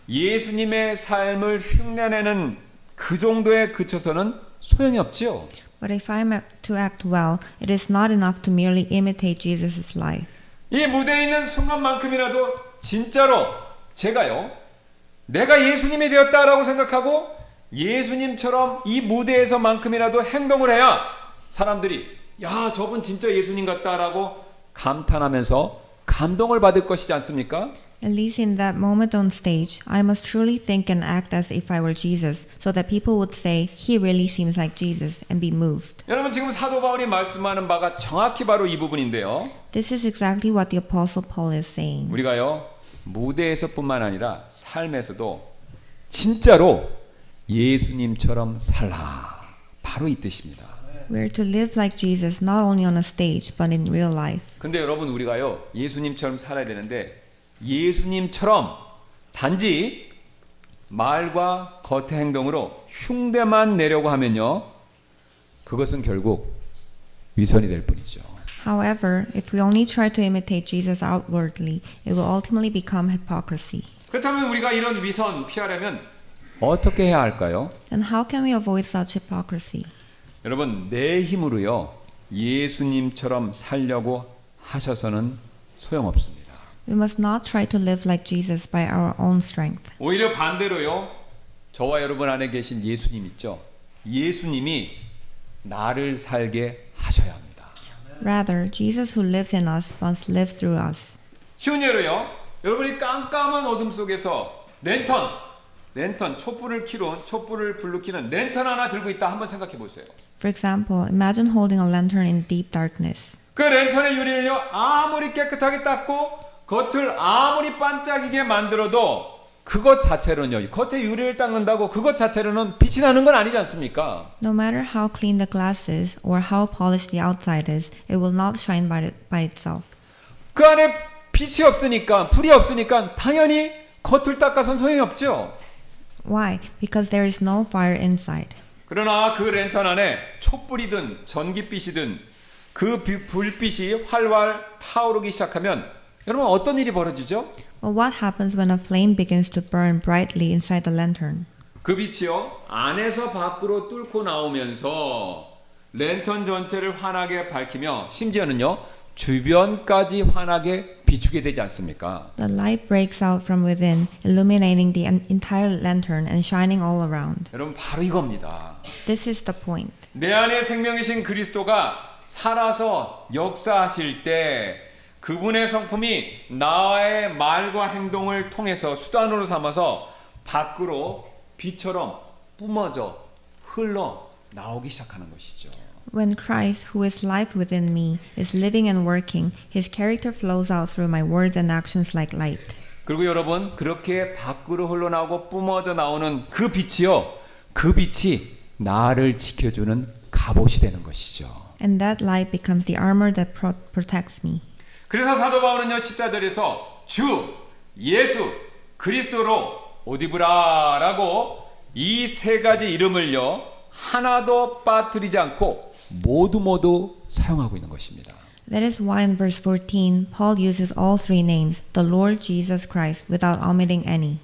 예수님의 삶을 흉내내는 그 정도에 그쳐서는 소용이 없지요. But if I am to act well, it is not enough to merely imitate Jesus' life. 이 무대에 있는 순간만큼이라도 진짜로 제가요 내가 예수님이 되었다라고 생각하고 예수님처럼 이 무대에서만큼이라도 행동을 해야 사람들이 야 저분 진짜 예수님 같다라고 감탄하면서 감동을 받을 것이지 않습니까? At least in that moment on stage, I must truly think and act as if I were Jesus, so that people would say, he really seems like Jesus, and be moved. 여러분 지금 사도 바울이 말씀하는 바가 정확히 바로 이 부분인데요. This is exactly what the Apostle Paul is saying. 우리가요 무대에서뿐만 아니라 삶에서도 진짜로 예수님처럼 살라 바로 이 뜻입니다. We're to live like Jesus not only on a stage but in real life. 근데 여러분 우리가요 예수님처럼 살아야 되는데 예수님처럼 단지 말과 겉의 행동으로 흉내만 내려고 하면요 그것은 결국 위선이 될 뿐이죠. However, if we only try to imitate Jesus outwardly, it will ultimately become hypocrisy. 그렇다면 우리가 이런 위선 피하려면 어떻게 해야 할까요? Then how can we avoid such hypocrisy? 여러분 내 힘으로요 예수님처럼 살려고 하셔서는 소용없습니다. We must not try to live like Jesus by our own strength. 오히려 반대로요 저와 여러분 안에 계신 예수님 있죠. 예수님이 나를 살게 하셔야 합니다. Rather, Jesus who lives in us must live through us. 쉬운 예로요 여러분이 깜깜한 어둠 속에서 랜턴 촛불을 불르키는 랜턴 하나 들고 있다 한번 생각해 보세요. For example, imagine holding a lantern in deep darkness. 그 랜턴의 유리를요 아무리 깨끗하게 닦고 겉을 아무리 반짝이게 만들어도 그것 자체로는요 겉에 유리를 닦는다고 그것 자체로는 빛이 나는 건 아니지 않습니까? No matter how clean the glass is or how polished the outside is, it will not shine by itself. 그 안에 빛이 없으니까 불이 없으니까 당연히 겉을 닦아선 소용이 없죠. Why? Because there is no fire inside. 그러나 그 랜턴 안에 촛불이든 전기빛이든 그 불빛이 활활 타오르기 시작하면 여러분 어떤 일이 벌어지죠? Well, what happens when a flame begins to burn brightly inside the lantern? 그 빛이요 안에서 밖으로 뚫고 나오면서 랜턴 전체를 환하게 밝히며 심지어는요 주변까지 환하게 비추게 되지 않습니까? The light breaks out from within, illuminating the entire lantern and shining all around. 여러분 바로 이겁니다. This is the point. 내 안에 생명이신 그리스도가 살아서 역사하실 때 그분의 성품이 나의 말과 행동을 통해서 수단으로 삼아서 밖으로 빛처럼 뿜어져 흘러 나오기 시작하는 것이죠. When Christ, who is life within me, is living and working, his character flows out through my words and actions like light. 그리고 여러분 그렇게 밖으로 흘러나오고 뿜어져 나오는 그 빛이요 그 빛이 나를 지켜주는 갑옷이 되는 것이죠. And that light becomes the armor that protects me. 그래서 사도 바울은요 14절에서 주 예수 그리스도로 옷 입으라라고 이 세 가지 이름을요 하나도 빠뜨리지 않고 모두 사용하고 있는 것입니다. That is why in verse 14, Paul uses all three names, the Lord Jesus Christ, without omitting any.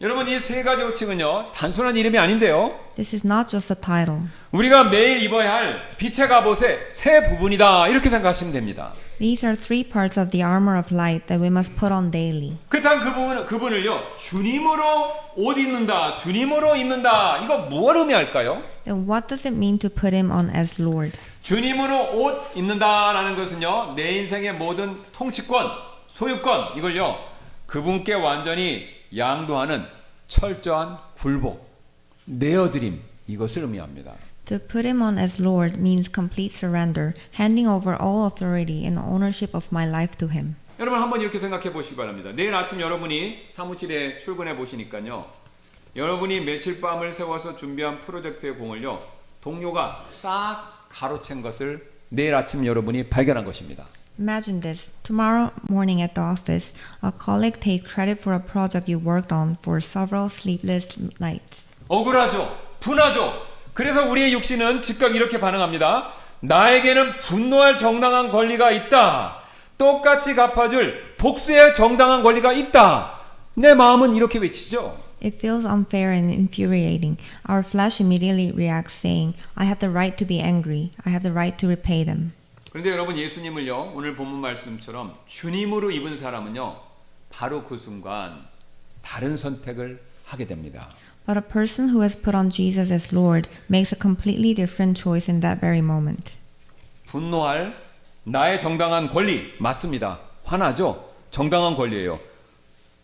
여러분 이 세 가지 호칭은요 단순한 이름이 아닌데요. This is not just a title. 우리가 매일 입어야 할 빛의 갑옷의 세 부분이다 이렇게 생각하시면 됩니다. These are three parts of the armor of light that we must put on daily. 그렇다면 그분을요 주님으로 옷 입는다 주님으로 입는다 이거 뭘 의미할까요? Then what does it mean to put him on as Lord? 주님으로 옷 입는다라는 것은요 내 인생의 모든 통치권 소유권 이걸요 그분께 완전히 양도하는 철저한 굴복 내어드림 이것을 의미합니다. To put him on as Lord means complete surrender, handing over all authority and ownership of my life to him. 여러분 한번 이렇게 생각해 보시기 바랍니다. 내일 아침 여러분이 사무실에 출근해 보시니까요. 여러분이 며칠 밤을 세워서 준비한 프로젝트의 공을요. 동료가 싹 가로챈 것을 내일 아침 여러분이 발견한 것입니다. Imagine this. Tomorrow morning at the office, a colleague takes credit for a project you worked on for several sleepless nights. 억울하죠. 분하죠. 그래서 우리의 육신은 즉각 이렇게 반응합니다. 나에게는 분노할 정당한 권리가 있다. 똑같이 갚아줄 복수의 정당한 권리가 있다. 내 마음은 이렇게 외치죠. It feels unfair and infuriating. Our flesh immediately reacts saying, I have the right to be angry. I have the right to repay them. 그런데 여러분 예수님을요. 오늘 본문 말씀처럼 주님으로 입은 사람은요. 바로 그 순간 다른 선택을 하게 됩니다. But a person who has put on Jesus as Lord makes a completely different choice in that very moment. 분노할 나의 정당한 권리 맞습니다. 화나죠? 정당한 권리예요.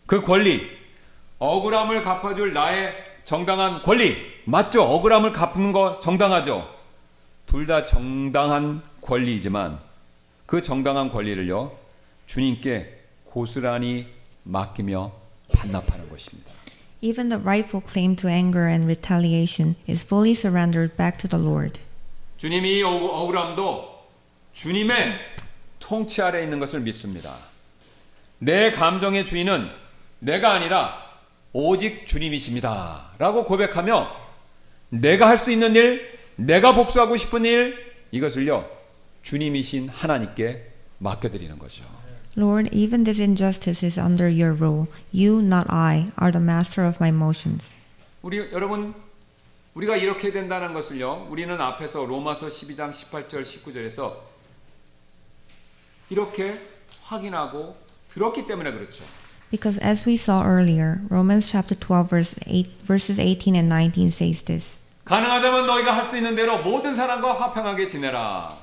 그 권리 억울함을 갚아줄 나의 정당한 권리 맞죠? 억울함을 갚는 거 정당하죠? 둘 다 정당한 권리이지만 그 정당한 권리를요 주님께 고스란히 맡기며 반납하는 것입니다. Even the rightful claim to anger and retaliation is fully surrendered back to the Lord. 주님이 이 억울함도 주님의 통치 아래 있는 것을 믿습니다. 내 감정의 주인은 내가 아니라 오직 주님이십니다 라고 고백하며 내가 할 수 있는 일, 내가 복수하고 싶은 일, 이것을요 주님이신 하나님께 맡겨드리는 거죠. Lord, even this injustice is under your rule. You, not I, are the master of my emotions. 여러분, 우리가 이렇게 된다는 것을요, 우리는 앞에서 로마서 12장 18절 19절에서 이렇게 확인하고 들었기 때문에 그렇죠. Because as we saw earlier, Romans chapter 12 verses 18 and 19 says this. 가능하다면 너희가 할 수 있는 대로 모든 사람과 화평하게 지내라.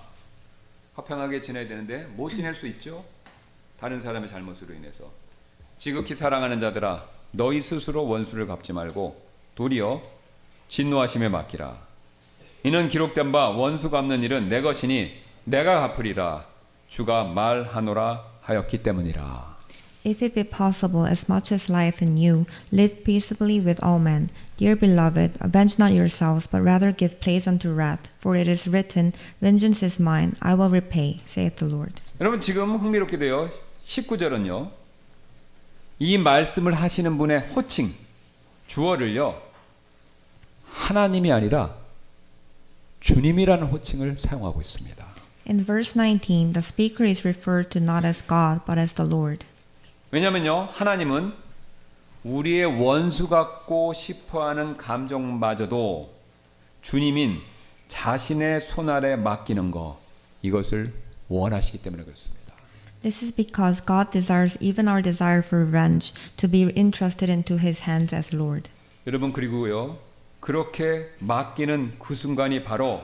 화평하게 지내야 되는데 못 지낼 수 있죠. 다른 사람의 잘못으로 인해서. 지극히 사랑하는 자들아, 너희 스스로 원수를 갚지 말고 도리어 진노하심에 맡기라. 이는 기록된 바 원수 갚는 일은 내 것이니 내가 갚으리라. 주가 말하노라 하였기 때문이라. If it be possible, as much as lieth in you, live peaceably with all men. Dear beloved, avenge not yourselves, but rather give place unto wrath. For it is written, Vengeance is mine, I will repay, saith the Lord. 여러분 지금 흥미롭게도요. 19절은요. 이 말씀을 하시는 분의 호칭, 주어를요. 하나님이 아니라 주님이라는 호칭을 사용하고 있습니다. In verse 19, the speaker is referred to not as God, but as the Lord. 왜냐면요. 하나님은 우리의 원수 같고 싶어하는 감정마저도 주님인 자신의 손 아래 맡기는 거, 이것을 원하시기 때문에 그렇습니다. This is because God desires even our desire for revenge to be entrusted into His hands as Lord. 여러분 그리고요. 그렇게 맡기는 그 순간이 바로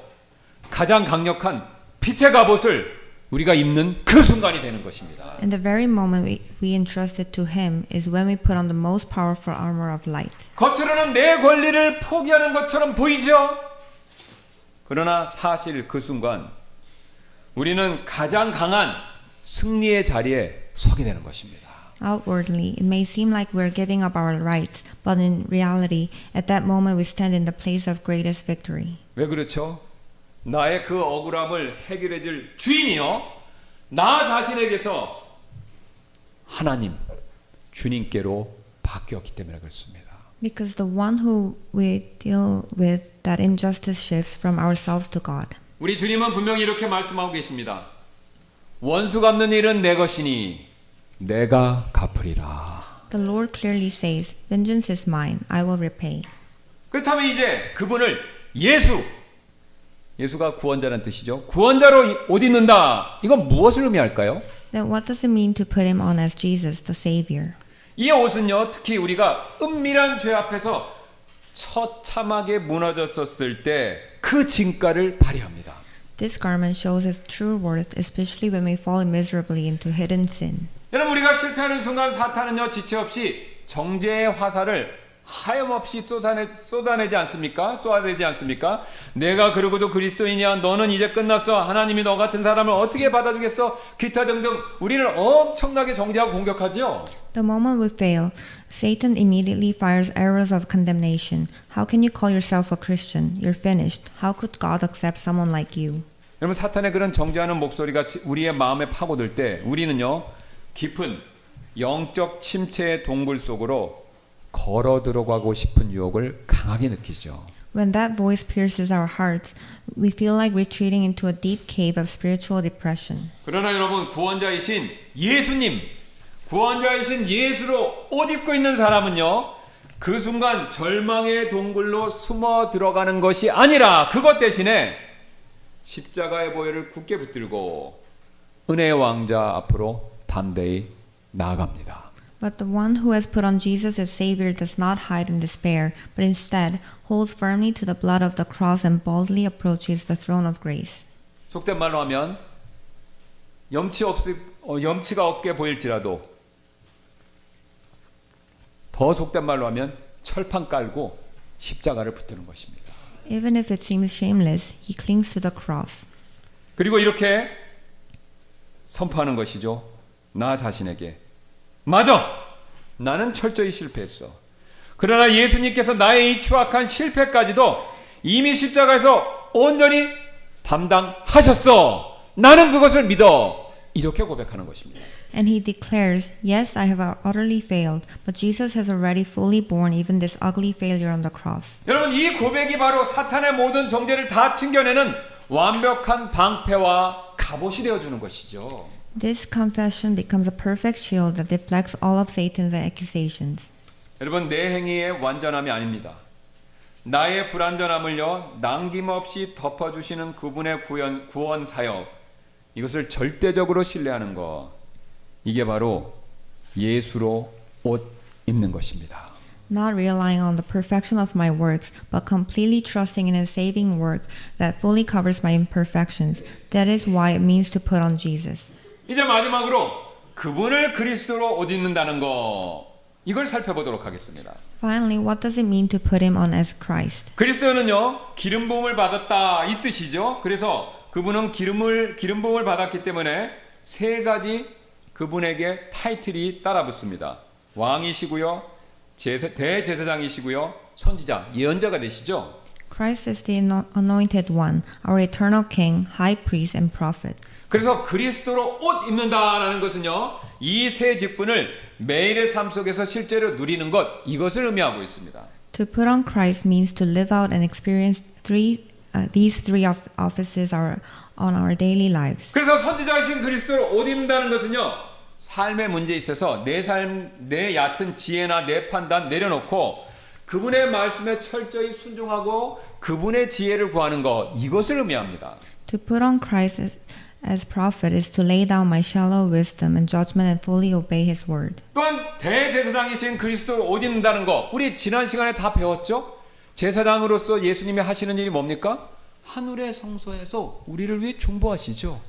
가장 강력한 빛의 갑옷을 우리가 입는 그 순간이 되는 것입니다. And the very moment we entrust it to Him is when we put on the most powerful armor of light. 겉으로는 내 권리를 포기하는 것처럼 보이죠? 그러나 사실 그 순간 우리는 가장 강한 승리의 자리에 서게 되는 것입니다. Outwardly, it may seem like we're giving up our rights, but in reality, at that moment we stand in the place of greatest victory. 왜 그렇죠? 나의 그 억울함을 해결해 줄 주인이요. 나 자신에게서 하나님, 주님께로 바뀌었기 때문에 그렇습니다. Because the one who we deal with that injustice shifts from ourselves to God. 우리 주님은 분명히 이렇게 말씀하고 계십니다. 원수 갚는 일은 내 것이니 내가 갚으리라. The Lord clearly says, Vengeance is mine, I will repay. 그렇다면 이제 그분을 예수가 구원자라는 뜻이죠. 구원자로 옷 입는다. 이건 무엇을 의미할까요? Then what does it mean to put him on as Jesus, the Savior? 이 옷은요, 특히 우리가 은밀한 죄 앞에서 처참하게 무너졌었을 때 그 진가를 발휘합니다. This garment shows his true worth, especially when we fall miserably into hidden sin. 여러분 우리가 실패하는 순간 사탄은요 지체 없이 정죄의 화살을 하염없이 쏟아내지 않습니까? 쏘아내지 않습니까? 내가 그러고도 그리스도인이야. 너는 이제 끝났어. 하나님이 너 같은 사람을 어떻게 받아주겠어? 기타 등등 우리를 엄청나게 정죄하고 공격하지요. The moment we fail, Satan immediately fires arrows of condemnation. How can you call yourself a Christian? You're finished. How could God accept someone like you? 여러분 사탄의 그런 정죄하는 목소리가 우리의 마음에 파고들 때 우리는요 깊은 영적 침체의 동굴 속으로 걸어 들어가고 싶은 유혹을 강하게 느끼죠. When that voice pierces our hearts, we feel like retreating into a deep cave of spiritual depression. 그러나 여러분 구원자이신 예수님, 구원자이신 예수로 옷 입고 있는 사람은요 그 순간 절망의 동굴로 숨어 들어가는 것이 아니라 그것 대신에 십자가의 보혈을 굳게 붙들고 은혜의 왕자 앞으로 담대히 나아갑니다. But the one who has put on Jesus as Savior does not hide in despair, but instead holds firmly to the blood of the cross and boldly approaches the throne of grace. 속된 말로 하면 염치가 없게 보일지라도 더 속된 말로 하면 철판 깔고 십자가를 붙드는 것입니다. Even if it seems shameless, he clings to the cross. 그리고 이렇게 선포하는 것이죠. 나 자신에게 맞아! 나는 철저히 실패했어. 그러나 예수님께서 나의 이 추악한 실패까지도 이미 십자가에서 온전히 담당하셨어. 나는 그것을 믿어. 이렇게 고백하는 것입니다. And he declares, yes, I have utterly failed, but Jesus has already fully borne even this ugly failure on the cross. 여러분, 이 고백이 바로 사탄의 모든 정죄를 다 튕겨내는 완벽한 방패와 갑옷이 되어주는 것이죠. This confession becomes a perfect shield that deflects all of Satan's accusations. 여러분, 내 행위의 완전함이 아닙니다. 나의 불완전함을요 남김없이 덮어주시는 그분의 구원 사역, 이것을 절대적으로 신뢰하는 것, 이게 바로 예수로 옷 입는 것입니다. Not relying on the perfection of my works, but completely trusting in His saving work that fully covers my imperfections. That is why it means to put on Jesus. 이제 마지막으로 그분을 그리스도로 옷 입는다는 거, 이걸 살펴보도록 하겠습니다. Finally, what does it mean to put Him on as Christ? 그리스도는요 기름 부음을 받았다 이 뜻이죠. 그래서 그분은 기름 부음을 받았기 때문에 세 가지 그분에게 타이틀이 따라붙습니다. 왕이시고요, 대제사장이시고요, 선지자, 예언자가 되시죠. Christ is the anointed one, our eternal King, high priest, and prophet. 그래서 그리스도로 옷 입는다라는 것은요 이 세 직분을 매일의 삶 속에서 실제로 누리는 것, 이것을 의미하고 있습니다. To put on Christ means to live out and experience these three offices on our daily lives. 그래서 선지자이신 그리스도로 옷 입는다는 것은요 삶의 문제에 있어서 내 삶, 내 얕은 지혜나 내 판단 내려놓고 그분의 말씀에 철저히 순종하고 그분의 지혜를 구하는 것, 이것을 의미합니다. To put on Christ as prophet is to lay down my shallow wisdom and judgment and fully obey His word. 또한 대제사장이신 그리스도로 옷 입는다는 것, 우리 지난 시간에 다 배웠죠? 제사장으로서 예수님이 하시는 일이 뭡니까? 하늘의 성소에서 우리를 위해 중보하시죠.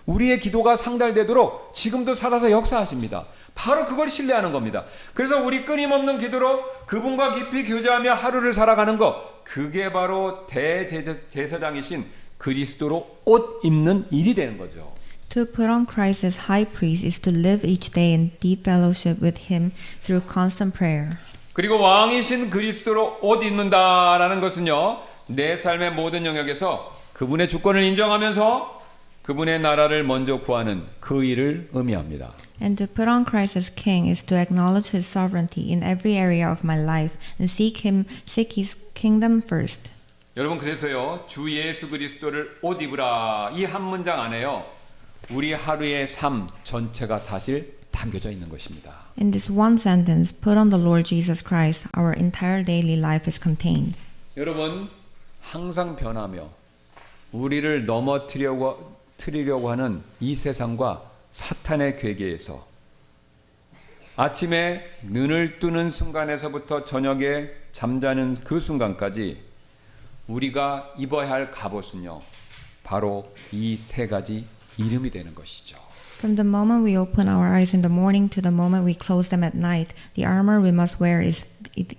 우리의 기도가 상달되도록 지금도 살아서 역사하십니다. 바로 그걸 신뢰하는 겁니다. 그래서 우리 끊임없는 기도로 그분과 깊이 교제하며 하루를 살아가는 것, 그게 바로 대제사장이신 그리스도로 옷 입는 일이 되는 거죠. To put on Christ as high priest is to live each day in deep fellowship with Him through constant prayer. 그리고 왕이신 그리스도로 옷 입는다라는 것은요 내 삶의 모든 영역에서 그분의 주권을 인정하면서 그분의 나라를 먼저 구하는 그 일을 의미합니다. And to put on Christ as King is to acknowledge His sovereignty in every area of my life and seek His kingdom first. 여러분, 그래서요 주 예수 그리스도를 옷 입으라 이 한 문장 안에요 우리 하루의 삶 전체가 사실 담겨져 있는 것입니다. In this one sentence, put on the Lord Jesus Christ, our entire daily life is contained. 여러분, 항상 변하며 우리를 넘어뜨리려고 하는 이 세상과 사탄의 괴계에서 아침에 눈을 뜨는 순간에서부터 저녁에 잠자는 그 순간까지 우리가 입어야 할 갑옷은요 바로 이 세 가지 이름이 되는 것이죠. From the moment we open our eyes in the morning to the moment we close them at night, the armor we must wear is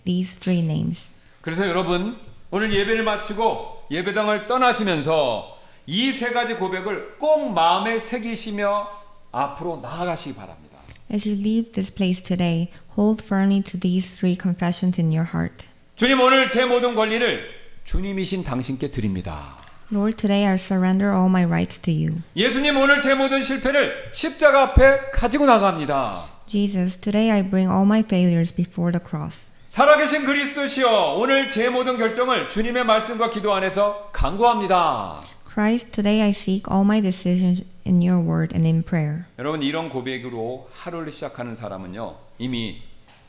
these three names. 그래서 여러분, 오늘 예배를 마치고 예배당을 떠나시면서 이 세 가지 고백을 꼭 마음에 새기시며 앞으로 나아가시기 바랍니다. As you leave this place today, hold firmly to these three confessions in your heart. 주님, 오늘 제 모든 권리를 주님이신 당신께 드립니다. Lord, today I surrender all my rights to you. 예수님, 오늘 제 모든 실패를 십자가 앞에 가지고 나갑니다. Jesus, today I bring all my failures before the cross. 살아계신 그리스도시여, 오늘 제 모든 결정을 주님의 말씀과 기도 안에서 간구합니다. Christ, today I seek all my decisions in your word and in prayer. 여러분, 이런 고백으로 하루를 시작하는 사람은요 이미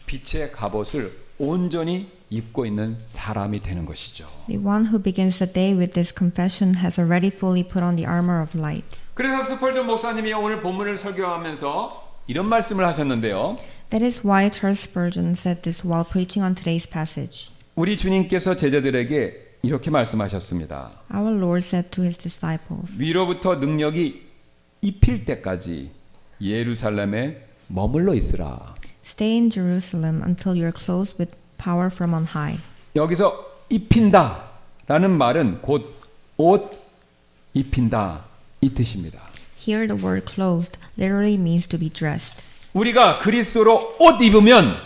빛의 갑옷을 온전히 입고 있는 사람이 되는 것이죠. The one who begins the day with this confession has already fully put on the armor of light. 그래서 스펄전 목사님이 오늘 본문을 설교하면서 이런 말씀을 하셨는데요. That is why Charles Spurgeon said this while preaching on today's passage. 우리 주님께서 제자들에게 이렇게 말씀하셨습니다. Our Lord said to His disciples, 위로부터 능력이 입힐 때까지 예루살렘에 머물러 있으라. Stay in Jerusalem until you are clothed with power from on high. 여기서 입힌다 라는 말은 곧 옷 입힌다 이 뜻입니다. Here the word clothed literally means to be dressed. 우리가 그리스도로 옷 입으면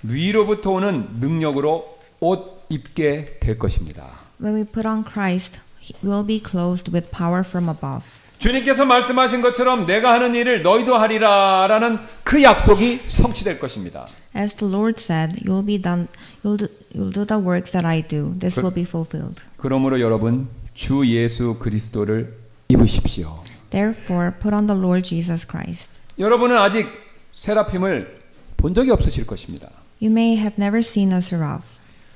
위로부터 오는 능력으로 옷 입게 될 것입니다. When we put on Christ, will be clothed with power from above. 주님께서 말씀하신 것처럼 내가 하는 일을 너희도 하리라라는 그 약속이 성취될 것입니다. As the Lord said, you'll do the works that I do. This will be fulfilled. 그러므로 여러분 주 예수 그리스도를 입으십시오. Therefore, put on the Lord Jesus Christ. 여러분은 아직 세라핌을 본 적이 없으실 것입니다. You may have never seen a seraph.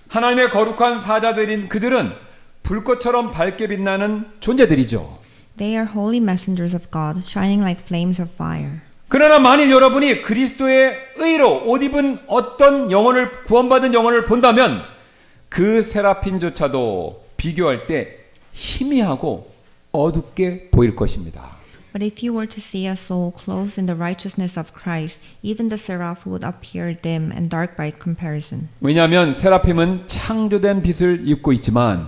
하나님의 거룩한 사자들인 그들은 불꽃처럼 밝게 빛나는 존재들이죠. They are holy messengers of God, shining like flames of fire. 그러나 만일 여러분이 그리스도의 의로 옷 입은 어떤 영혼을 구원받은 영혼을 본다면 그 세라핀조차도 비교할 때 희미하고 어둡게 보일 것입니다. But if you were to see a soul clothed in the righteousness of Christ, even the seraph would appear dim and dark by comparison. 왜냐하면 세라핌은 창조된 빛을 입고 있지만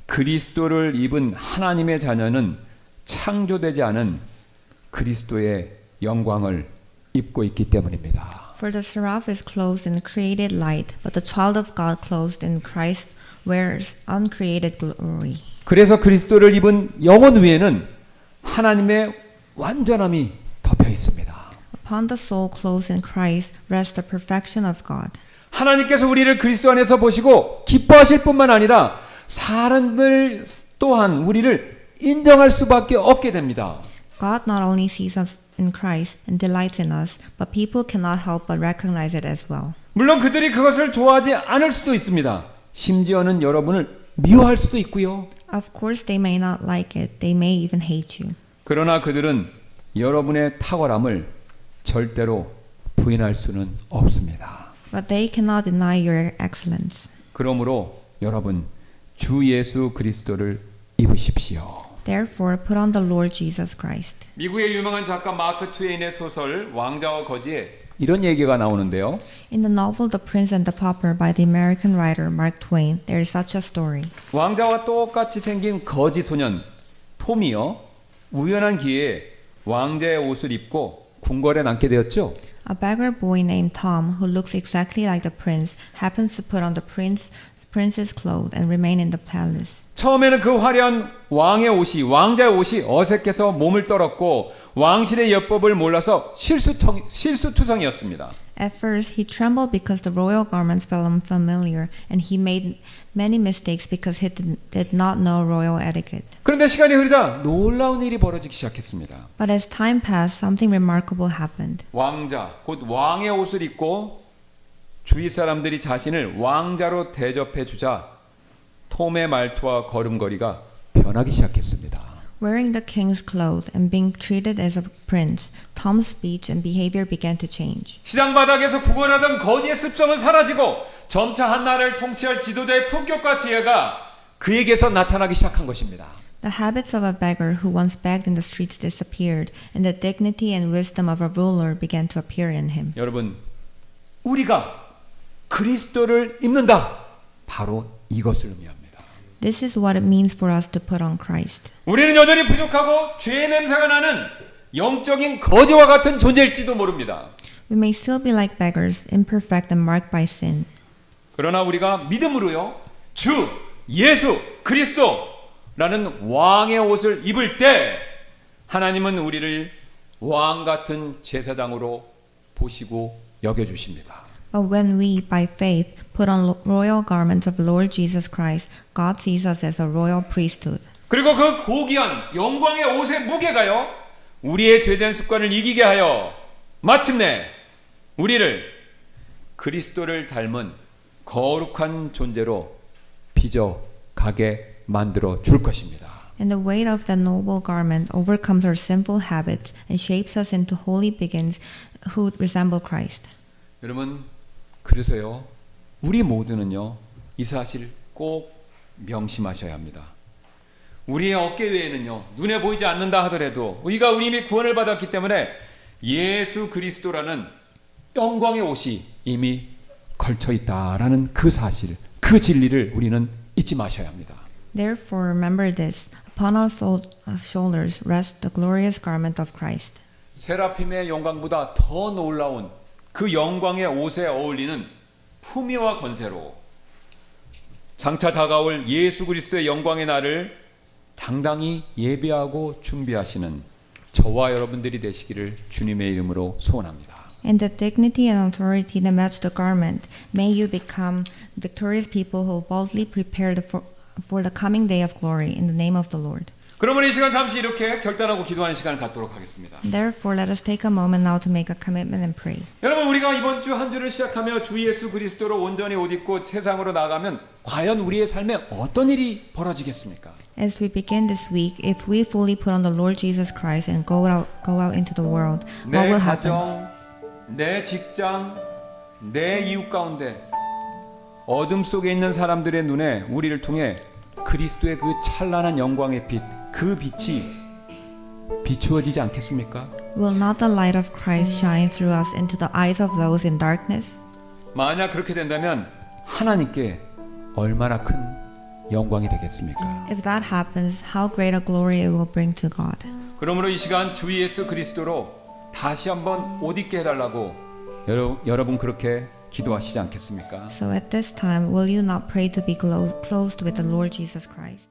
그리스도를 입은 하나님의 자녀는 창조되지 않은 그리스도의 영광을 입고 있기 때문입니다. For the seraph is clothed in created light, but the child of God clothed in Christ wears uncreated glory. 그래서 그리스도를 입은 영혼 위에는 하나님의 완전함이 덮여 있습니다. Upon the soul clothed in Christ rests the perfection of God. 하나님께서 우리를 그리스도 안에서 보시고 기뻐하실 뿐만 아니라 사람들 또한 우리를 인정할 수밖에 없게 됩니다. God not only sees us in Christ and delights in us, but people cannot help but recognize it as well. 물론 그들이 그것을 좋아하지 않을 수도 있습니다. 심지어는 여러분을 미워할 수도 있고요. Of course, they may not like it. They may even hate you. 그러나 그들은 여러분의 탁월함을 절대로 부인할 수는 없습니다. But they cannot deny your excellence. 그러므로 여러분 주 예수 그리스도를 입으십시오. Therefore, put on the Lord Jesus Christ. 미국의 유명한 작가 마크 트웨인의 소설 왕자와 거지에 이런 얘기가 나오는데요. In the novel The Prince and the Pauper by the American writer Mark Twain, there is such a story. 왕자와 똑같이 생긴 거지 소년 톰이요. 우연한 기회에 왕자의 옷을 입고 궁궐에 남게 되었죠. A beggar boy named Tom, who looks exactly like the prince, happens to put on the prince's clothes and remain in the palace. 처음에는 그 화려한 왕자의 옷이 어색해서 몸을 떨었고 왕실의 예법을 몰라서 실수투성이었습니다. At first, he trembled because the royal garments felt unfamiliar, and he made many mistakes because he did not know royal etiquette. 그런데 시간이 흐르자 놀라운 일이 벌어지기 시작했습니다. But as time passed, something remarkable happened. 왕자, 곧 왕의 옷을 입고 주위 사람들이 자신을 왕자로 대접해 주자 톰의 말투와 걸음걸이가 변하기 시작했습니다. Wearing the king's clothes and being treated as a prince, Tom's speech and behavior began to change. 시장 바닥에서 구걸하던 거지의 습성은 사라지고 점차 한 나라를 통치할 지도자의 품격과 지혜가 그에게서 나타나기 시작한 것입니다. The habits of a beggar who once begged in the streets disappeared, and the dignity and wisdom of a ruler began to appear in him. 여러분, 우리가 그리스도를 입는다. 바로 이것을 의미합니다. This is what it means for us to put on Christ. 우리는 여전히 부족하고 죄의 냄새가 나는 영적인 거지와 같은 존재일지도 모릅니다. We may still be like beggars, imperfect and marked by sin. 그러나 우리가 믿음으로요, 주 예수 그리스도라는 왕의 옷을 입을 때 하나님은 우리를 왕 같은 제사장으로 보시고 여겨주십니다. But when we, by faith, put on royal garments of Lord Jesus Christ, God sees us as a royal priesthood. 그리고 그 고귀한 영광의 옷의 무게가요, 우리의 죄된 습관을 이기게 하여 마침내 우리를 그리스도를 닮은 거룩한 존재로 빚어가게 만들어 줄 것입니다. And the weight of the noble garment overcomes our sinful habits and shapes us into holy beings who resemble Christ. 여러분, 그래서요, 우리 모두는요, 이 사실 꼭 명심하셔야 합니다. 우리의 어깨 위에는요, 눈에 보이지 않는다 하더라도 우리가 이미 구원을 받았기 때문에 예수 그리스도라는 영광의 옷이 이미 걸쳐 있다라는 그 사실, 그 진리를 우리는 잊지 마셔야 합니다. Therefore, remember this: upon our shoulders rests the glorious garment of Christ. 세라핌의 영광보다 더 놀라운 그 영광의 옷에 어울리는 품위와 권세로 장차 다가올 예수 그리스도의 영광의 날을 당당히 예배하고 준비하시는 저와 여러분들이 되시기를 주님의 이름으로 소원합니다. And the dignity and authority that match the garment, may you become victorious people who boldly prepare for the coming day of glory in the name of the Lord. 그러면 이 시간 잠시 이렇게 결단하고 기도하는 시간을 갖도록 하겠습니다. Therefore, let us take a moment now to make a commitment and pray. 여러분, 우리가 이번 주 한 주를 시작하며 주 예수 그리스도로 온전히 옷 입고 세상으로 나가면 과연 우리의 삶에 어떤 일이 벌어지겠습니까? As we begin this week, if we fully put on the Lord Jesus Christ and go out into the world, what 내 will happen? 가정, 내 직장, 내 이웃 가운데 어둠 속에 있는 사람들의 눈에 우리를 통해 그리스도의 그 찬란한 영광의 빛, 그 빛이 비추어지지 않겠습니까? Will not the light of Christ shine through us into the eyes of those in darkness? 만약 그렇게 된다면 하나님께 얼마나 큰 영광이 되겠습니까? If that happens, how great a glory it will bring to God. 그러므로 이 시간 주 예수 그리스도로 다시 한번 옷 입게 해달라고 여러분 그렇게 기도하시지 않겠습니까? So at this time, will you not pray to be clothed with the Lord Jesus Christ?